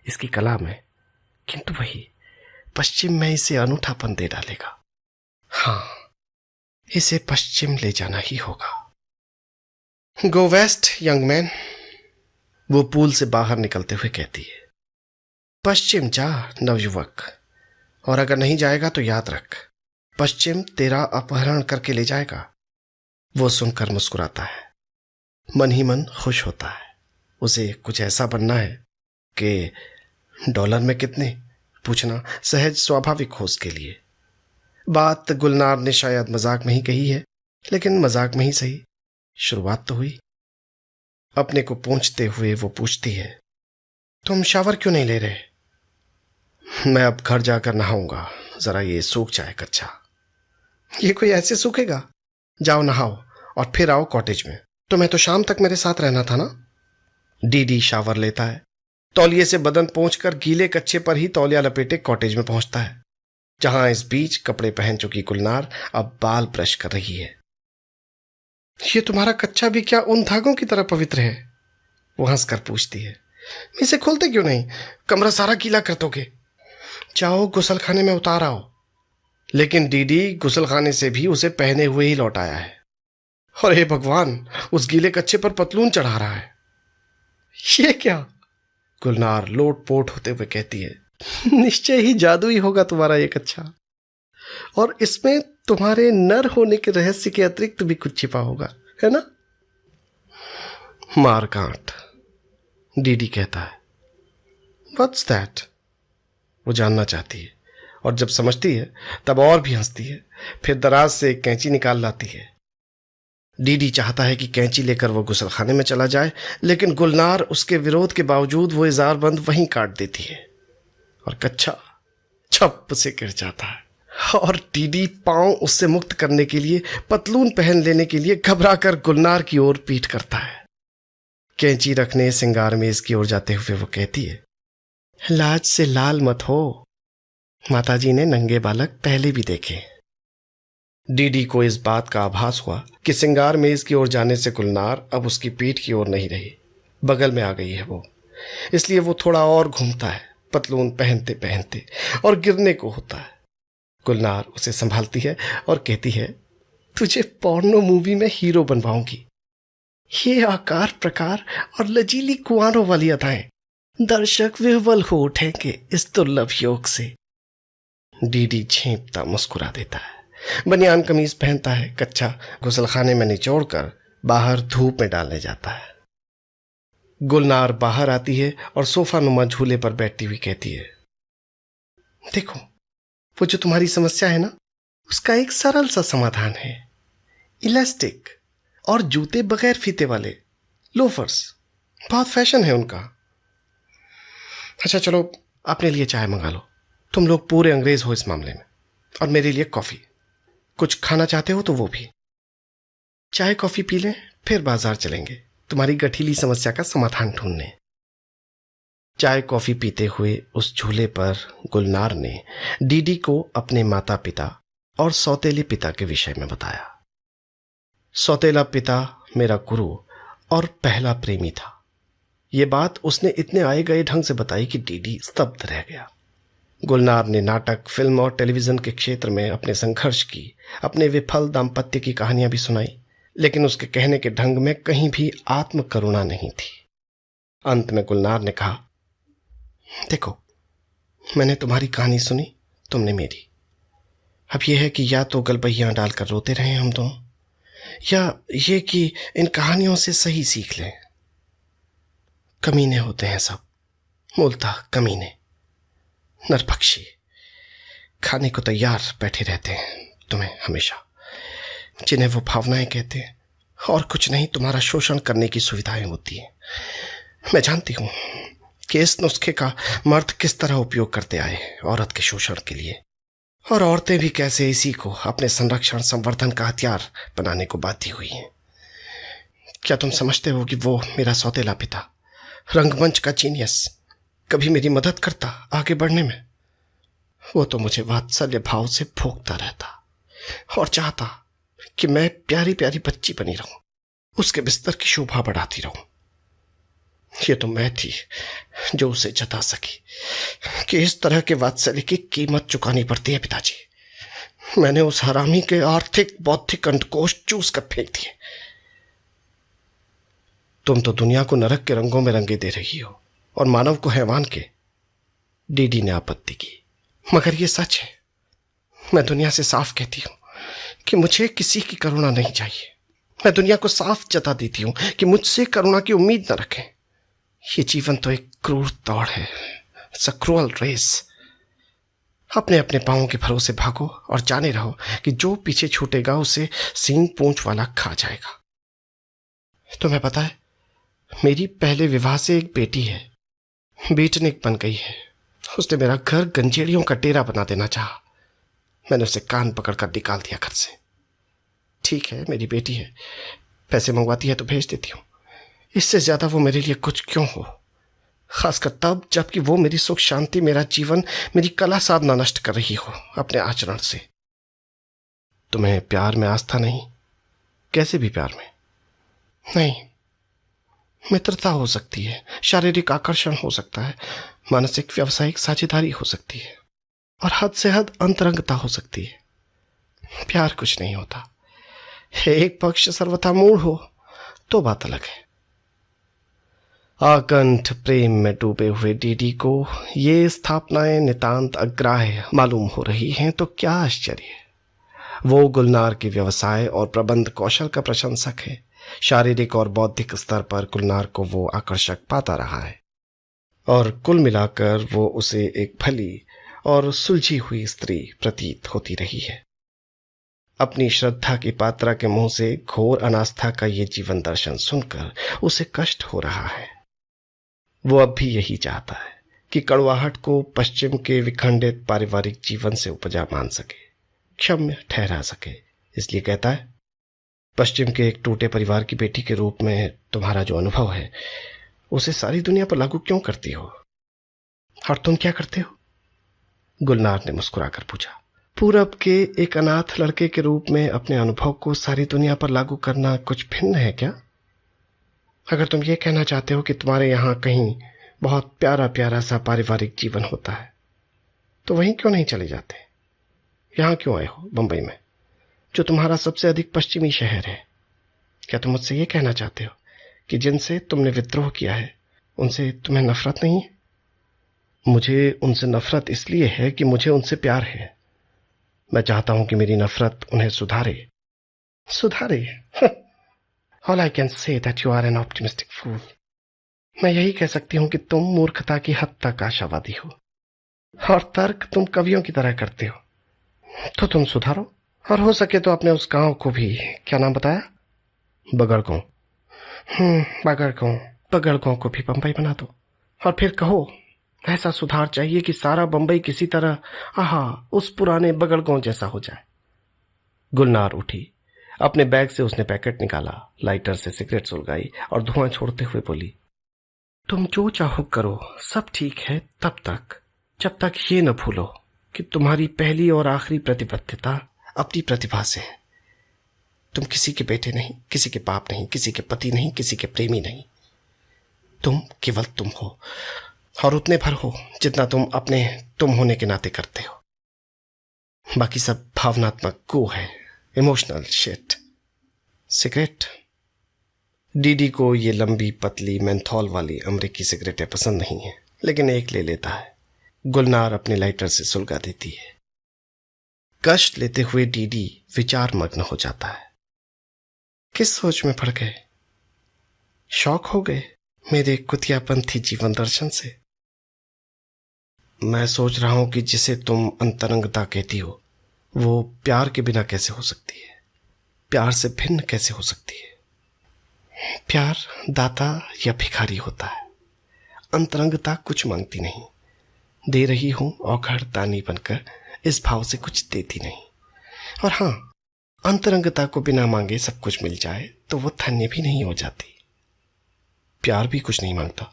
इसकी कला में, किंतु वही पश्चिम में इसे अनूठापन दे डालेगा। हाँ, इसे पश्चिम ले जाना ही होगा। गो वेस्ट यंग मैन, वो पूल से बाहर निकलते हुए कहती है। पश्चिम जा नवयुवक, और अगर नहीं जाएगा तो याद रख, पश्चिम तेरा अपहरण करके ले जाएगा। वो सुनकर मुस्कुराता है, मन ही मन खुश होता है। उसे कुछ ऐसा बनना है कि डॉलर में कितने पूछना सहज स्वाभाविक हो उसके लिए। बात गुलनार ने शायद मजाक में ही कही है, लेकिन मजाक में ही सही, शुरुआत तो हुई। अपने को पूछते हुए वो पूछती है, तुम शावर क्यों नहीं ले रहे? मैं अब घर जाकर नहाऊंगा, जरा ये सूख जाए कच्चा। ये कोई ऐसे सूखेगा? जाओ नहाओ और फिर आओ कॉटेज में। तुम्हें तो शाम तक मेरे साथ रहना था ना। डीडी शावर लेता है, तौलिए से बदन पोंछकर गीले कच्चे पर ही तौलिया लपेटे कॉटेज में पहुंचता है, जहां इस बीच कपड़े पहन चुकी गुलनार अब बाल ब्रश कर रही है। ये तुम्हारा कच्चा भी क्या उन धागों की तरह पवित्र है? वो हंसकर पूछती है। इसे खोलते क्यों नहीं? कमरा सारा गीला कर दोगे। जाओ गुसल खाने में उतार आओ। लेकिन डीडी गुसल खाने से भी उसे पहने हुए ही लौट आया है, और हे भगवान, उस गीले कच्चे पर पतलून चढ़ा रहा है। ये क्या? गुलनार लोट पोट होते हुए कहती है, निश्चय ही जादू ही होगा तुम्हारा ये कच्चा, और इसमें तुम्हारे नर होने के रहस्य के अतिरिक्त भी कुछ छिपा होगा, है ना? मार कांट, डीडी कहता है। What's that? वो जानना चाहती है, और जब समझती है तब और भी हंसती है। फिर दराज से एक कैंची निकाल लाती है। डीडी चाहता है कि कैंची लेकर वो गुसलखाने में चला जाए, लेकिन गुलनार उसके विरोध के बावजूद वो इजारबंद वहीं काट देती है और कच्चा छप से गिर जाता है। और डीडी पांव उससे मुक्त करने के लिए, पतलून पहन लेने के लिए घबराकर गुलनार की ओर पीठ करता है। कैंची रखने सिंगार मेज की ओर जाते हुए वो कहती है, लाज से लाल मत हो, माताजी ने नंगे बालक पहले भी देखे। डीडी को इस बात का आभास हुआ कि सिंगार मेज की ओर जाने से गुलनार अब उसकी पीठ की ओर नहीं रही, बगल में आ गई है वो। इसलिए वो थोड़ा और घूमता है, पतलून पहनते पहनते, और गिरने को होता है। गुलनार उसे संभालती है और कहती है, तुझे पोर्नो मूवी में हीरो बनवाऊंगी। ये आकार प्रकार और लजीली कुआरों वाली अदाएं, दर्शक विह्वल हो उठेंगे इस दुर्लभ योग से। डीडी झेंपता मुस्कुरा देता है, बनियान कमीज पहनता है, कच्चा गुसलखाने में निचोड़कर बाहर धूप में डालने जाता है। गुलनार बाहर आती है और सोफा नुमा झूले पर बैठती हुई कहती है, देखो, वो जो तुम्हारी समस्या है ना, उसका एक सरल सा समाधान है। इलास्टिक और जूते बगैर फीते वाले लोफर्स, बहुत फैशन है उनका। अच्छा चलो, अपने लिए चाय मंगा लो, तुम लोग पूरे अंग्रेज हो इस मामले में, और मेरे लिए कॉफी। कुछ खाना चाहते हो तो वो भी। चाय कॉफी पी लें, फिर बाजार चलेंगे तुम्हारी गठीली समस्या का समाधान ढूंढने। चाय कॉफी पीते हुए उस झूले पर गुलनार ने डीडी को अपने माता पिता और सौतेले पिता के विषय में बताया। सौतेला पिता मेरा गुरु और पहला प्रेमी था। ये बात उसने इतने आए गए ढंग से बताई कि डीडी स्तब्ध रह गया। गुलनार ने नाटक, फिल्म और टेलीविजन के क्षेत्र में अपने संघर्ष की, अपने विफल दाम्पत्य की कहानियां भी सुनाई, लेकिन उसके कहने के ढंग में कहीं भी आत्म करुणा नहीं थी। अंत में गुलनार ने कहा, देखो, मैंने तुम्हारी कहानी सुनी, तुमने मेरी। अब यह है कि या तो गलबहियां डालकर रोते रहें हम दोनों, या ये कि इन कहानियों से सही सीख लें। कमीने होते हैं सब, मूलतः कमीने, नरभक्षी, खाने को तैयार बैठे रहते हैं तुम्हें हमेशा, जिन्हें वो भावनाएं कहते हैं, और कुछ नहीं, तुम्हारा शोषण करने की सुविधाएं होती हैं। मैं जानती हूं कि इस नुस्खे का मर्द किस तरह उपयोग करते आए औरत के शोषण के लिए, और औरतें भी कैसे इसी को अपने संरक्षण संवर्धन का हथियार बनाने को बाध्य हुई हैं। क्या तुम समझते हो कि वो मेरा सौतेला पिता, रंगमंच का जीनियस, कभी मेरी मदद करता आगे बढ़ने में? वो तो मुझे वात्सल्य भाव से भोंकता रहता और चाहता कि मैं प्यारी प्यारी बच्ची बनी रहूं, उसके बिस्तर की शोभा बढ़ाती रहूं। ये तो मैं थी जो उसे जता सकी कि इस तरह के वात्सल्य की कीमत चुकानी पड़ती है पिताजी। मैंने उस हरामी के आर्थिक बौद्धिक अंडकोश चूस कर फेंक दिए। तुम तो दुनिया को नरक के रंगों में रंगे दे रही हो और मानव को हैवान के। डीडी ने आपत्ति की, मगर ये सच है। मैं दुनिया से साफ कहती हूँ कि मुझे किसी की करुणा नहीं चाहिए। मैं दुनिया को साफ जता देती हूँ कि मुझसे करुणा की उम्मीद न रखें। ये जीवन तो एक क्रूर दौड़ है, इट्स अ क्रूअल रेस। अपने अपने पांवों के भरोसे भागो और जाने रहो कि जो पीछे छूटेगा उसे सींग पूंछ वाला खा जाएगा। तुम्हें पता है, मेरी पहले विवाह से एक बेटी है, बेटनिक बन गई है। उसने मेरा घर गंजेड़ियों का डेरा बना देना चाहा। मैंने उसे कान पकड़कर निकाल दिया घर से। ठीक है, मेरी बेटी है, पैसे मंगवाती है तो भेज देती हूँ। इससे ज्यादा वो मेरे लिए कुछ क्यों हो, खासकर तब जबकि वो मेरी सुख शांति, मेरा जीवन, मेरी कला साधना नष्ट कर रही हो अपने आचरण से। तुम्हें प्यार में आस्था नहीं? कैसे भी प्यार में नहीं। मित्रता हो सकती है, शारीरिक आकर्षण हो सकता है, मानसिक व्यावसायिक साझेदारी हो सकती है, और हद से हद अंतरंगता हो सकती है। प्यार कुछ नहीं होता। एक पक्ष सर्वथा मूढ़ हो तो बात अलग है। आकंठ प्रेम में डूबे हुए डीडी को ये स्थापनाएं नितांत अग्राह्य मालूम हो रही हैं तो क्या आश्चर्य है। वो गुलनार के व्यवसाय और प्रबंध कौशल का प्रशंसक है। शारीरिक और बौद्धिक स्तर पर गुलनार को वो आकर्षक पाता रहा है, और कुल मिलाकर वो उसे एक भली और सुलझी हुई स्त्री प्रतीत होती रही है। अपनी श्रद्धा की पात्रा के मुंह से घोर अनास्था का ये जीवन दर्शन सुनकर उसे कष्ट हो रहा है। वो अब भी यही चाहता है कि कड़वाहट को पश्चिम के विखंडित पारिवारिक जीवन से उपजा मान सके, क्षम्य ठहरा सके। इसलिए कहता है, पश्चिम के एक टूटे परिवार की बेटी के रूप में तुम्हारा जो अनुभव है उसे सारी दुनिया पर लागू क्यों करती हो? और तुम क्या करते हो? गुलनार ने मुस्कुराकर पूछा। पूरब के एक अनाथ लड़के के रूप में अपने अनुभव को सारी दुनिया पर लागू करना कुछ भिन्न है क्या? अगर तुम ये कहना चाहते हो कि तुम्हारे यहाँ कहीं बहुत प्यारा प्यारा सा पारिवारिक जीवन होता है तो वहीं क्यों नहीं चले जाते? यहाँ क्यों आए हो, बंबई में, जो तुम्हारा सबसे अधिक पश्चिमी शहर है? क्या तुम मुझसे ये कहना चाहते हो कि जिनसे तुमने विद्रोह किया है उनसे तुम्हें नफरत नहीं है? मुझे उनसे नफरत इसलिए है कि मुझे उनसे प्यार है। मैं चाहता हूं कि मेरी नफरत उन्हें सुधारे। सुधारे? All I can say that you are an optimistic fool. मैं यही कह सकती हूं कि तुम मूर्खता की हद तक आशावादी हो, और तर्क तुम कवियों की तरह करते हो। तो तुम सुधारो, और हो सके तो अपने उस गांव को भी, क्या नाम बताया? बगड़गांव। बगड़गांव को भी बंबई बना दो, और फिर कहो ऐसा सुधार चाहिए कि सारा बंबई किसी तरह उस पुराने बगड़गांव जैसा हो जाए। गुलनार उठी। अपने बैग से उसने पैकेट निकाला, लाइटर से सिगरेट सुलगाई और धुआं छोड़ते हुए बोली, तुम जो चाहो करो, सब ठीक है तब तक, जब तक ये न भूलो कि तुम्हारी पहली और आखिरी प्रतिबद्धता अपनी प्रतिभा से है। तुम किसी के बेटे नहीं, किसी के बाप नहीं, किसी के पति नहीं, किसी के प्रेमी नहीं। तुम केवल तुम हो, और उतने भर हो जितना तुम अपने तुम होने के नाते करते हो। बाकी सब भावनात्मक गो है, इमोशनल शिट। सिगरेट? डीडी को ये लंबी पतली मेंथॉल वाली अमरीकी सिगरेटें पसंद नहीं है, लेकिन एक ले लेता है। गुलनार अपने लाइटर से सुलगा देती है। कष्ट लेते हुए डीडी विचार मग्न हो जाता है। किस सोच में पड़ गए? शौक हो गए मेरे कुतियापंथी जीवन दर्शन से? मैं सोच रहा हूं कि जिसे तुम अंतरंगता कहती हो वो प्यार के बिना कैसे हो सकती है, प्यार से भिन्न कैसे हो सकती है? प्यार दाता या भिखारी होता है। अंतरंगता कुछ मांगती नहीं, दे रही हूं औखड़ दानी बनकर, इस भाव से कुछ देती नहीं। और हां, अंतरंगता को बिना मांगे सब कुछ मिल जाए तो वो धन्य भी नहीं हो जाती। प्यार भी कुछ नहीं मांगता,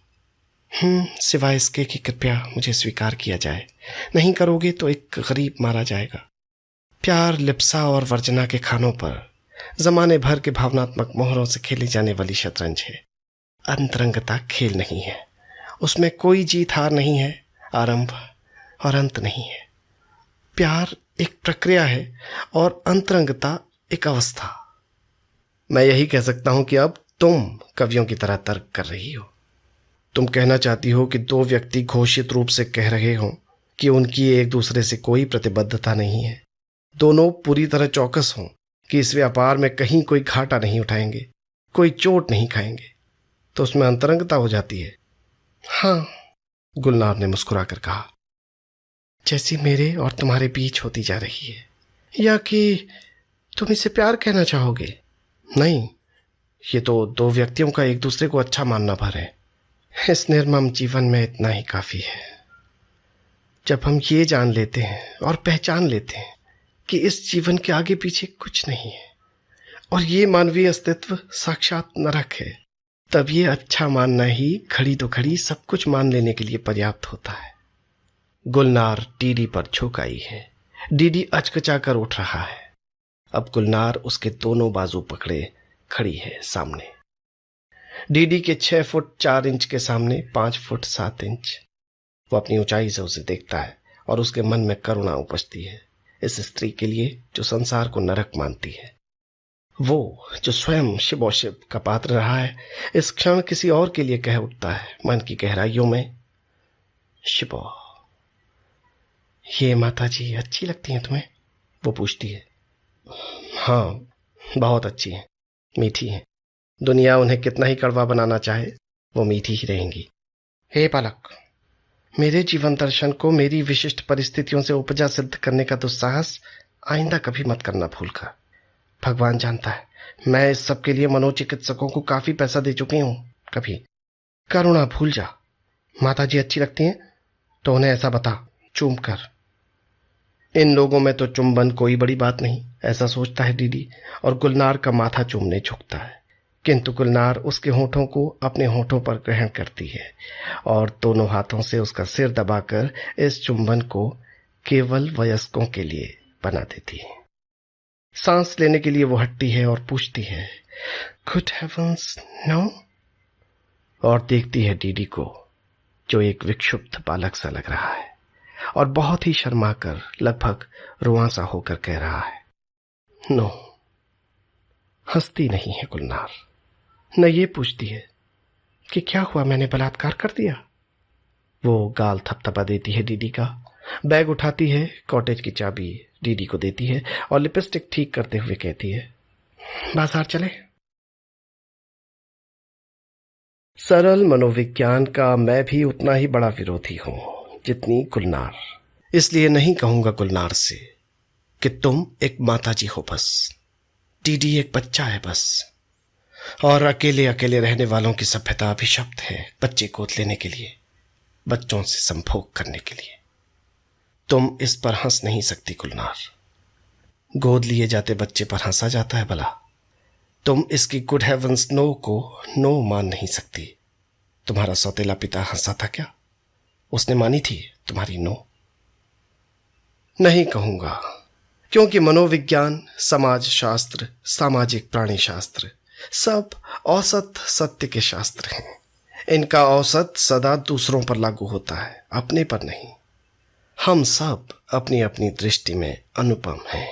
सिवाय इसके कि कृपया मुझे स्वीकार किया जाए। नहीं करोगे तो एक गरीब मारा जाएगा। प्यार लिप्सा और वर्जना के खानों पर जमाने भर के भावनात्मक मोहरों से खेली जाने वाली शतरंज है। अंतरंगता खेल नहीं है, उसमें कोई जीत हार नहीं है, आरंभ और अंत नहीं है। प्यार एक प्रक्रिया है और अंतरंगता एक अवस्था। मैं यही कह सकता हूं कि अब तुम कवियों की तरह तर्क कर रही हो। तुम कहना चाहती हो कि दो व्यक्ति घोषित रूप से कह रहे हो कि उनकी एक दूसरे से कोई प्रतिबद्धता नहीं है, दोनों पूरी तरह चौकस हों कि इस व्यापार में कहीं कोई घाटा नहीं उठाएंगे, कोई चोट नहीं खाएंगे, तो उसमें अंतरंगता हो जाती है। हाँ, गुलनार ने मुस्कुराकर कहा, जैसी मेरे और तुम्हारे बीच होती जा रही है। या कि तुम इसे प्यार कहना चाहोगे? नहीं, ये तो दो व्यक्तियों का एक दूसरे को अच्छा मानना भर है। इस निर्मम जीवन में इतना ही काफी है। जब हम ये जान लेते हैं और पहचान लेते हैं कि इस जीवन के आगे पीछे कुछ नहीं है और ये मानवीय अस्तित्व साक्षात नरक है, तब ये अच्छा मानना ही खड़ी तो खड़ी सब कुछ मान लेने के लिए पर्याप्त होता है। गुलनार डीडी पर झुक आई है। डीडी अचकचा कर उठ रहा है। अब गुलनार उसके दोनों बाजू पकड़े खड़ी है सामने। डीडी के 6 फुट 4 इंच के सामने 5 फुट 7 इंच। वो अपनी ऊंचाई से उसे देखता है और उसके मन में करुणा उपजती है इस स्त्री के लिए जो संसार को नरक मानती है। वो जो स्वयं शिवोशिव का पात्र रहा है, इस क्षण किसी और के लिए कह उठता है मन की गहराइयों में, शिवो। ये माता जी अच्छी लगती हैं तुम्हें? वो पूछती है। हाँ, बहुत अच्छी हैं, मीठी हैं। दुनिया उन्हें कितना ही कड़वा बनाना चाहे, वो मीठी ही रहेंगी। हे बालक, मेरे जीवन दर्शन को मेरी विशिष्ट परिस्थितियों से उपजा सिद्ध करने का दुस्साहस आइंदा कभी मत करना भूलकर। भगवान जानता है, मैं इस सब के लिए मनोचिकित्सकों को काफी पैसा दे चुकी हूं। कभी करुणा भूल जा। माता जी अच्छी लगती हैं तो उन्हें ऐसा बता, चूम कर। इन लोगों में तो चुंबन कोई बड़ी बात नहीं, ऐसा सोचता है डीडी और गुलनार का माथा चूमने झुकता है। किंतु गुलनार उसके होठों को अपने होठों पर ग्रहण करती है और दोनों हाथों से उसका सिर दबाकर इस चुंबन को केवल वयस्कों के लिए बना देती है। सांस लेने के लिए वो हटती है और पूछती है, गुड हेवंस, नो? और देखती है डीडी को जो एक विक्षुब्ध बालक सा लग रहा है और बहुत ही शर्माकर लगभग रुआंसा होकर कह रहा है, नो। हंसती नहीं है गुलनार, न ये पूछती है कि क्या हुआ, मैंने बलात्कार कर दिया? वो गाल थपथपा देती है डीडी का, बैग उठाती है, कॉटेज की चाबी डीडी को देती है और लिपस्टिक ठीक करते हुए कहती है, बाजार चले? सरल मनोविज्ञान का मैं भी उतना ही बड़ा विरोधी हूं जितनी गुलनार। इसलिए नहीं कहूंगा गुलनार से कि तुम एक माताजी हो बस। डीडी एक बच्चा है बस, और अकेले अकेले रहने वालों की सभ्यता अभिशप्त है बच्चे गोद लेने के लिए, बच्चों से संभोग करने के लिए। तुम इस पर हंस नहीं सकती गुलनार। गोद लिए जाते बच्चे पर हंसा जाता है भला? तुम इसकी गुड हेवंस नो को नो मान नहीं सकती। तुम्हारा सौतेला पिता हंसा था क्या? उसने मानी थी तुम्हारी नो? नहीं कहूंगा, क्योंकि मनोविज्ञान, समाज शास्त्र, सामाजिक प्राणी शास्त्र सब औसत सत्य के शास्त्र हैं। इनका औसत सदा दूसरों पर लागू होता है, अपने पर नहीं। हम सब अपनी अपनी दृष्टि में अनुपम हैं।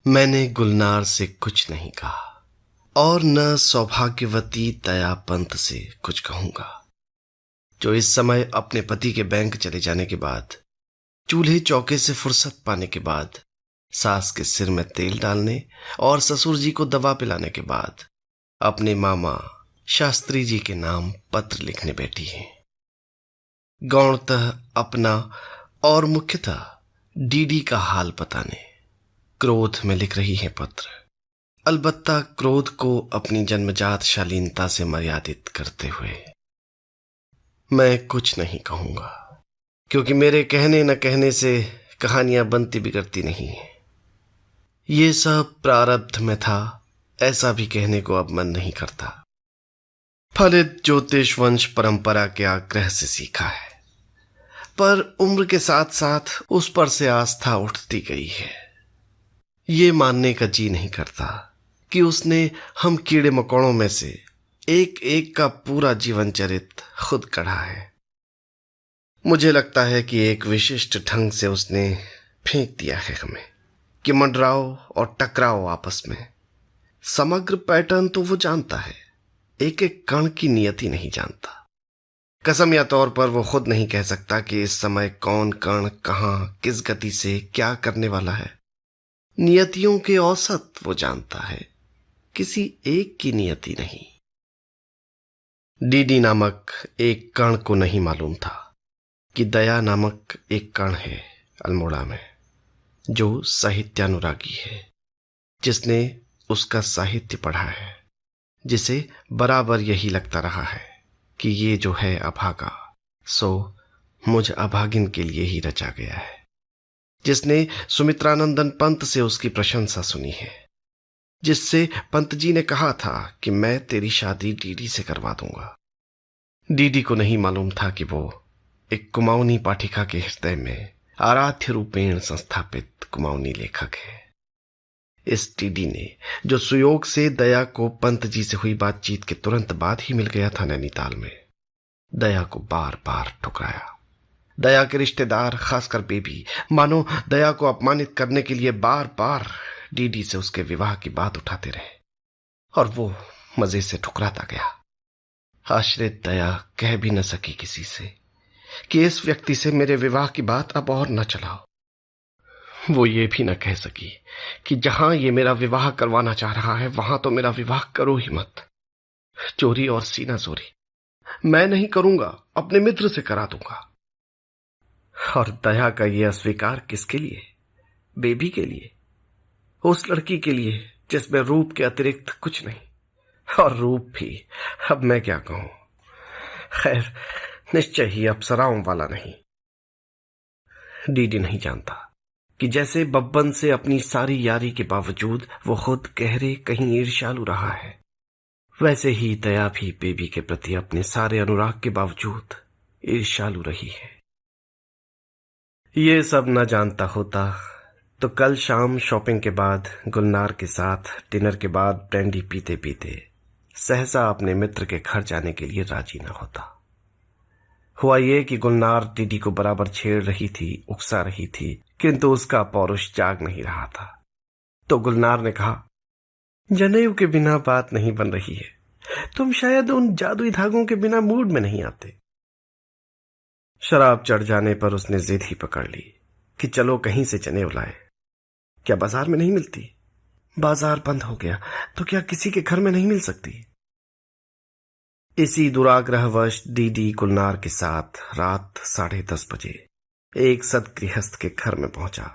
मैंने गुलनार से कुछ नहीं कहा और न सौभाग्यवती दया पंत से कुछ कहूंगा, जो इस समय अपने पति के बैंक चले जाने के बाद, चूल्हे चौके से फुर्सत पाने के बाद, सास के सिर में तेल डालने और ससुर जी को दवा पिलाने के बाद अपने मामा शास्त्री जी के नाम पत्र लिखने बैठी है। गौणतः अपना और मुख्यतः डीडी का हाल बताने क्रोध में लिख रही है पत्र। अलबत्ता क्रोध को अपनी जन्मजात शालीनता से मर्यादित करते हुए। मैं कुछ नहीं कहूंगा, क्योंकि मेरे कहने न कहने से कहानियां बनती बिगड़ती नहीं है। ये सब प्रारब्ध में था, ऐसा भी कहने को अब मन नहीं करता। फलित ज्योतिष वंश परंपरा के आग्रह से सीखा है, पर उम्र के साथ साथ उस पर से आस्था उठती गई है। ये मानने का जी नहीं करता कि उसने हम कीड़े मकोड़ों में से एक एक का पूरा जीवन चरित्र खुद गढ़ा है। मुझे लगता है कि एक विशिष्ट ढंग से उसने फेंक दिया है हमें कि मंडराओ और टकराओ आपस में। समग्र पैटर्न तो वो जानता है, एक एक कण की नियति नहीं जानता। कसम या तौर पर वो खुद नहीं कह सकता कि इस समय कौन कण कहां किस गति से क्या करने वाला है। नियतियों के औसत वो जानता है, किसी एक की नियति नहीं। डीडी नामक एक कण को नहीं मालूम था कि दया नामक एक कण है अल्मोड़ा में, जो साहित्यानुरागी है, जिसने उसका साहित्य पढ़ा है, जिसे बराबर यही लगता रहा है कि ये जो है अभागा, सो मुझ अभागिन के लिए ही रचा गया है, जिसने सुमित्रानंदन पंत से उसकी प्रशंसा सुनी है, जिससे पंत जी ने कहा था कि मैं तेरी शादी डीडी से करवा दूंगा। डीडी को नहीं मालूम था कि वो एक कुमाऊनी पाठिका के हृदय में आराध्य रूपेण संस्थापित कुमाऊनी लेखक है। इस डीडी ने, जो सुयोग से दया को पंत जी से हुई बातचीत के तुरंत बाद ही मिल गया था नैनीताल में, दया को बार बार ठुकराया। दया के रिश्तेदार, खासकर बेबी, मानो दया को अपमानित करने के लिए बार बार डीडी से उसके विवाह की बात उठाते रहे, और वो मजे से ठुकराता गया। आश्रित दया कह भी न सकी किसी से कि इस व्यक्ति से मेरे विवाह की बात अब और न चलाओ। वो ये भी न कह सकी कि जहां ये मेरा विवाह करवाना चाह रहा है, वहां तो मेरा विवाह करो ही मत। चोरी और सीना चोरी मैं नहीं करूंगा, अपने मित्र से करा दूंगा। और दया का ये अस्वीकार किसके लिए? बेबी के लिए, उस लड़की के लिए जिसमें रूप के अतिरिक्त कुछ नहीं। और रूप भी अब मैं क्या कहूं, खैर निश्चय ही अप्सराओं वाला नहीं। डीडी नहीं जानता कि जैसे बब्बन से अपनी सारी यारी के बावजूद वो खुद गहरे कहीं ईर्ष्यालु रहा है, वैसे ही दया भी बेबी के प्रति अपने सारे अनुराग के बावजूद ईर्ष्यालु रही है। ये सब न जानता होता तो कल शाम शॉपिंग के बाद गुलनार के साथ डिनर के बाद ब्रांडी पीते पीते सहसा अपने मित्र के घर जाने के लिए राजी न होता। हुआ ये कि गुलनार डीडी को बराबर छेड़ रही थी, उकसा रही थी, किंतु उसका पौरुष जाग नहीं रहा था। तो गुलनार ने कहा, जनेऊ के बिना बात नहीं बन रही है, तुम शायद उन जादुई धागों के बिना मूड में नहीं आते। शराब चढ़ जाने पर उसने जिद ही पकड़ ली कि चलो कहीं से जनेऊ लाए। क्या बाजार में नहीं मिलती? बाजार बंद हो गया तो क्या किसी के घर में नहीं मिल सकती? इसी दुराग्रहवश डीडी गुलनार के साथ रात 10:30 बजे एक सदगृहस्थ के घर में पहुंचा,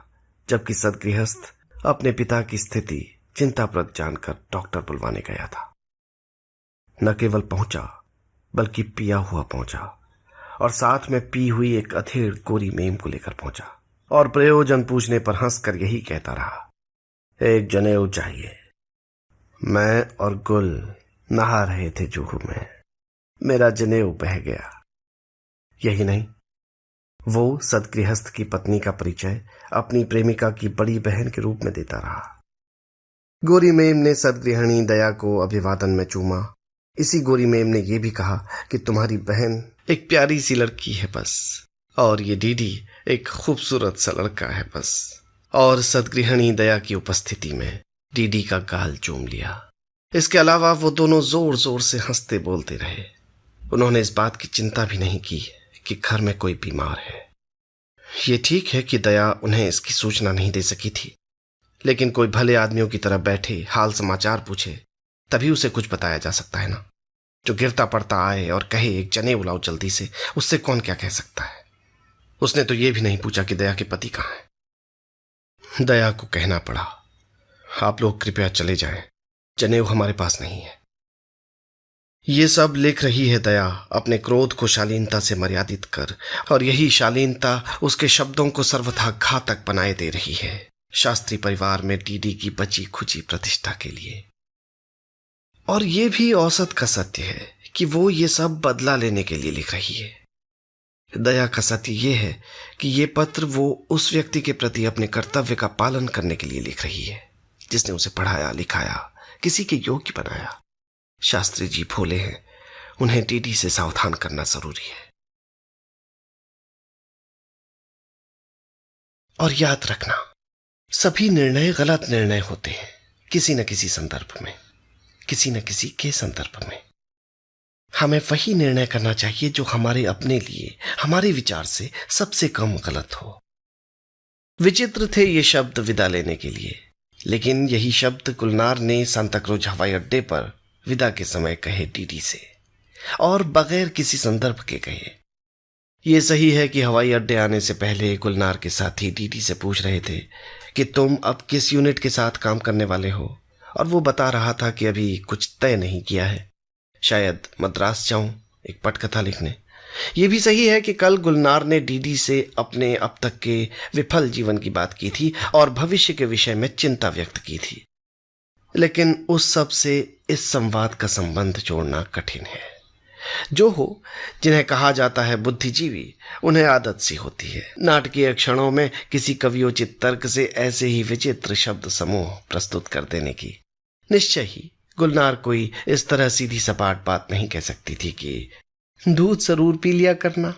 जबकि सदगृहस्थ अपने पिता की स्थिति चिंताप्रद जानकर डॉक्टर बुलवाने गया था। न केवल पहुंचा बल्कि पिया हुआ पहुंचा, और साथ में पी हुई एक अधेड़ गोरी मेम को लेकर पहुंचा, और प्रयोजन पूछने पर हंसकर यही कहता रहा, एक जनेऊ चाहिए। मैं और गुल नहा रहे थे जुहू में, मेरा जनेऊ बह गया। यही नहीं, वो सदगृहस्थ की पत्नी का परिचय अपनी प्रेमिका की बड़ी बहन के रूप में देता रहा। गोरी मेम ने सदगृहिणी दया को अभिवादन में चूमा। इसी गोरी मेम ने यह भी कहा कि तुम्हारी बहन एक प्यारी सी लड़की है बस, और ये डीडी एक खूबसूरत सा लड़का है बस। और सदगृहिणी दया की उपस्थिति में डीडी का गाल चूम लिया। इसके अलावा वो दोनों जोर जोर से हंसते बोलते रहे। उन्होंने इस बात की चिंता भी नहीं की कि घर में कोई बीमार है। ये ठीक है कि दया उन्हें इसकी सूचना नहीं दे सकी थी, लेकिन कोई भले आदमियों की तरह बैठे हाल समाचार पूछे तभी उसे कुछ बताया जा सकता है ना। जो गिरता पड़ता आए और कहे एक जनेऊ लाओ जल्दी से, उससे कौन क्या कह सकता है। उसने तो ये भी नहीं पूछा कि दया के पति कहाँ है। दया को कहना पड़ा, आप लोग कृपया चले जाएं, जनेऊ हमारे पास नहीं है। ये सब लिख रही है दया अपने क्रोध को शालीनता से मर्यादित कर, और यही शालीनता उसके शब्दों को सर्वथा घातक बनाए दे रही है शास्त्री परिवार में डीडी की बची खुची प्रतिष्ठा के लिए। और ये भी औसत का सत्य है कि वो ये सब बदला लेने के लिए लिख रही है। दया का सत्य ये है कि ये पत्र वो उस व्यक्ति के प्रति अपने कर्तव्य का पालन करने के लिए लिख रही है जिसने उसे पढ़ाया लिखाया, किसी के योग्य बनाया। शास्त्री जी भोले हैं, उन्हें डीडी से सावधान करना जरूरी है। और याद रखना, सभी निर्णय गलत निर्णय होते हैं किसी न किसी संदर्भ में, किसी न किसी के संदर्भ में। हमें वही निर्णय करना चाहिए जो हमारे अपने लिए, हमारे विचार से सबसे कम गलत हो। विचित्र थे ये शब्द विदा लेने के लिए, लेकिन यही शब्द गुलनार ने सांताक्रूज हवाई अड्डे पर विदा के समय कहे डीडी से, और बगैर किसी संदर्भ के कहे। ये सही है कि हवाई अड्डे आने से पहले गुलनार के साथी डीडी से पूछ रहे थे कि तुम अब किस यूनिट के साथ काम करने वाले हो, और वो बता रहा था कि अभी कुछ तय नहीं किया है, शायद मद्रास जाऊं एक पटकथा लिखने। ये भी सही है कि कल गुलनार ने डीडी से अपने अब तक के विफल जीवन की बात की थी और भविष्य के विषय में चिंता व्यक्त की थी, लेकिन उस सब से इस संवाद का संबंध जोड़ना कठिन है। जो हो, जिन्हें कहा जाता है बुद्धिजीवी, उन्हें आदत सी होती है नाटकीय क्षणों में किसी कवियोचित तर्क से ऐसे ही विचित्र शब्द समूह प्रस्तुत कर देने की। निश्चय ही गुलनार कोई इस तरह सीधी सपाट बात नहीं कह सकती थी कि दूध जरूर पी लिया करना,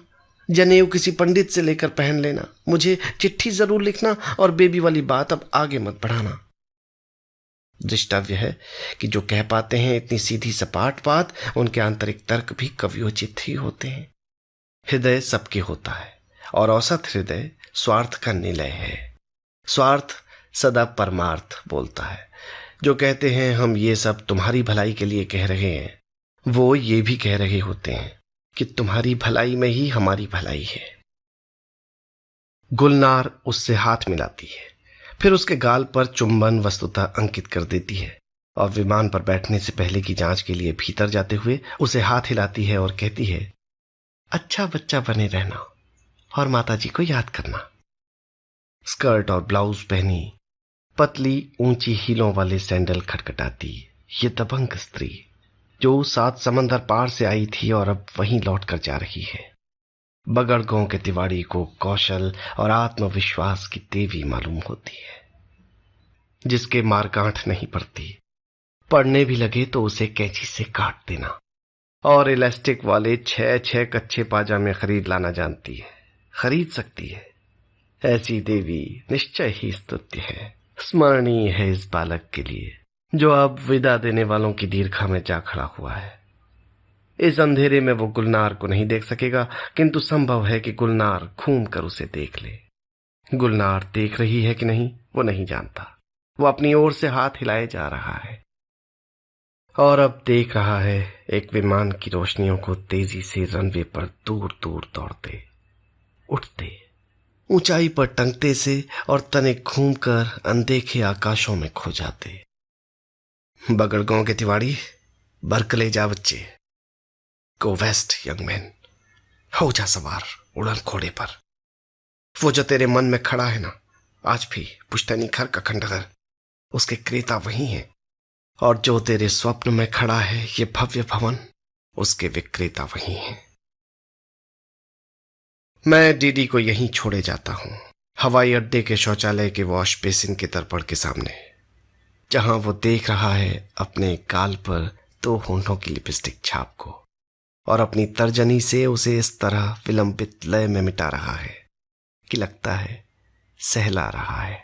जनेऊ किसी पंडित से लेकर पहन लेना, मुझे चिट्ठी जरूर लिखना, और बेबी वाली बात अब आगे मत बढ़ाना। दृष्टव्य है कि जो कह पाते हैं इतनी सीधी सपाट बात, उनके आंतरिक तर्क भी कवियोचित ही होते हैं। हृदय सबके होता है, और औसत हृदय स्वार्थ का निलय है। स्वार्थ सदा परमार्थ बोलता है। जो कहते हैं हम ये सब तुम्हारी भलाई के लिए कह रहे हैं, वो ये भी कह रहे होते हैं कि तुम्हारी भलाई में ही हमारी भलाई है। गुलनार उससे हाथ मिलाती है, फिर उसके गाल पर चुंबन वस्तुतः अंकित कर देती है, और विमान पर बैठने से पहले की जांच के लिए भीतर जाते हुए उसे हाथ हिलाती है और कहती है, अच्छा बच्चा बने रहना और माताजी को याद करना। स्कर्ट और ब्लाउज पहनी, पतली ऊंची हीलों वाले सैंडल खटखटाती ये दबंग स्त्री, जो 7 समंदर पार से आई थी और अब वहीं लौट कर जा रही है, बगड़गों के तिवाड़ी को कौशल और आत्मविश्वास की देवी मालूम होती है, जिसके मारकांठ नहीं पड़ती, पड़ने भी लगे तो उसे कैंची से काट देना, और इलास्टिक वाले 6 कच्चे पाजामे खरीद लाना जानती है, खरीद सकती है। ऐसी देवी निश्चय ही स्तुत्य है, स्मरणीय है इस बालक के लिए, जो अब विदा देने वालों की दीर्घा में जा खड़ा हुआ है। इस अंधेरे में वो गुलनार को नहीं देख सकेगा, किंतु संभव है कि गुलनार घूम कर उसे देख ले। गुलनार देख रही है कि नहीं वो नहीं जानता, वो अपनी ओर से हाथ हिलाए जा रहा है, और अब देख रहा है एक विमान की रोशनियों को तेजी से रनवे पर दूर दूर दौड़ते, उठते, ऊंचाई पर टंगते से और तनिक घूमकर अनदेखे आकाशों में खो जाते। बगड़गों के तिवाड़ी, बरकले जा बच्चे, गो वेस्ट यंग मैन, हो जा सवार उड़न घोड़े पर। वो जो तेरे मन में खड़ा है ना, आज भी पुश्तैनी घर का खंडहर, उसके क्रेता वही है, और जो तेरे स्वप्न में खड़ा है ये भव्य भवन, उसके विक्रेता वही हैं। मैं डीडी को यहीं छोड़े जाता हूं, हवाई अड्डे के शौचालय के वॉश बेसिन के दर्पण के सामने, जहां वो देख रहा है अपने गाल पर 2 होंठों की लिपस्टिक छाप को, और अपनी तर्जनी से उसे इस तरह विलंबित लय में मिटा रहा है कि लगता है सहला रहा है।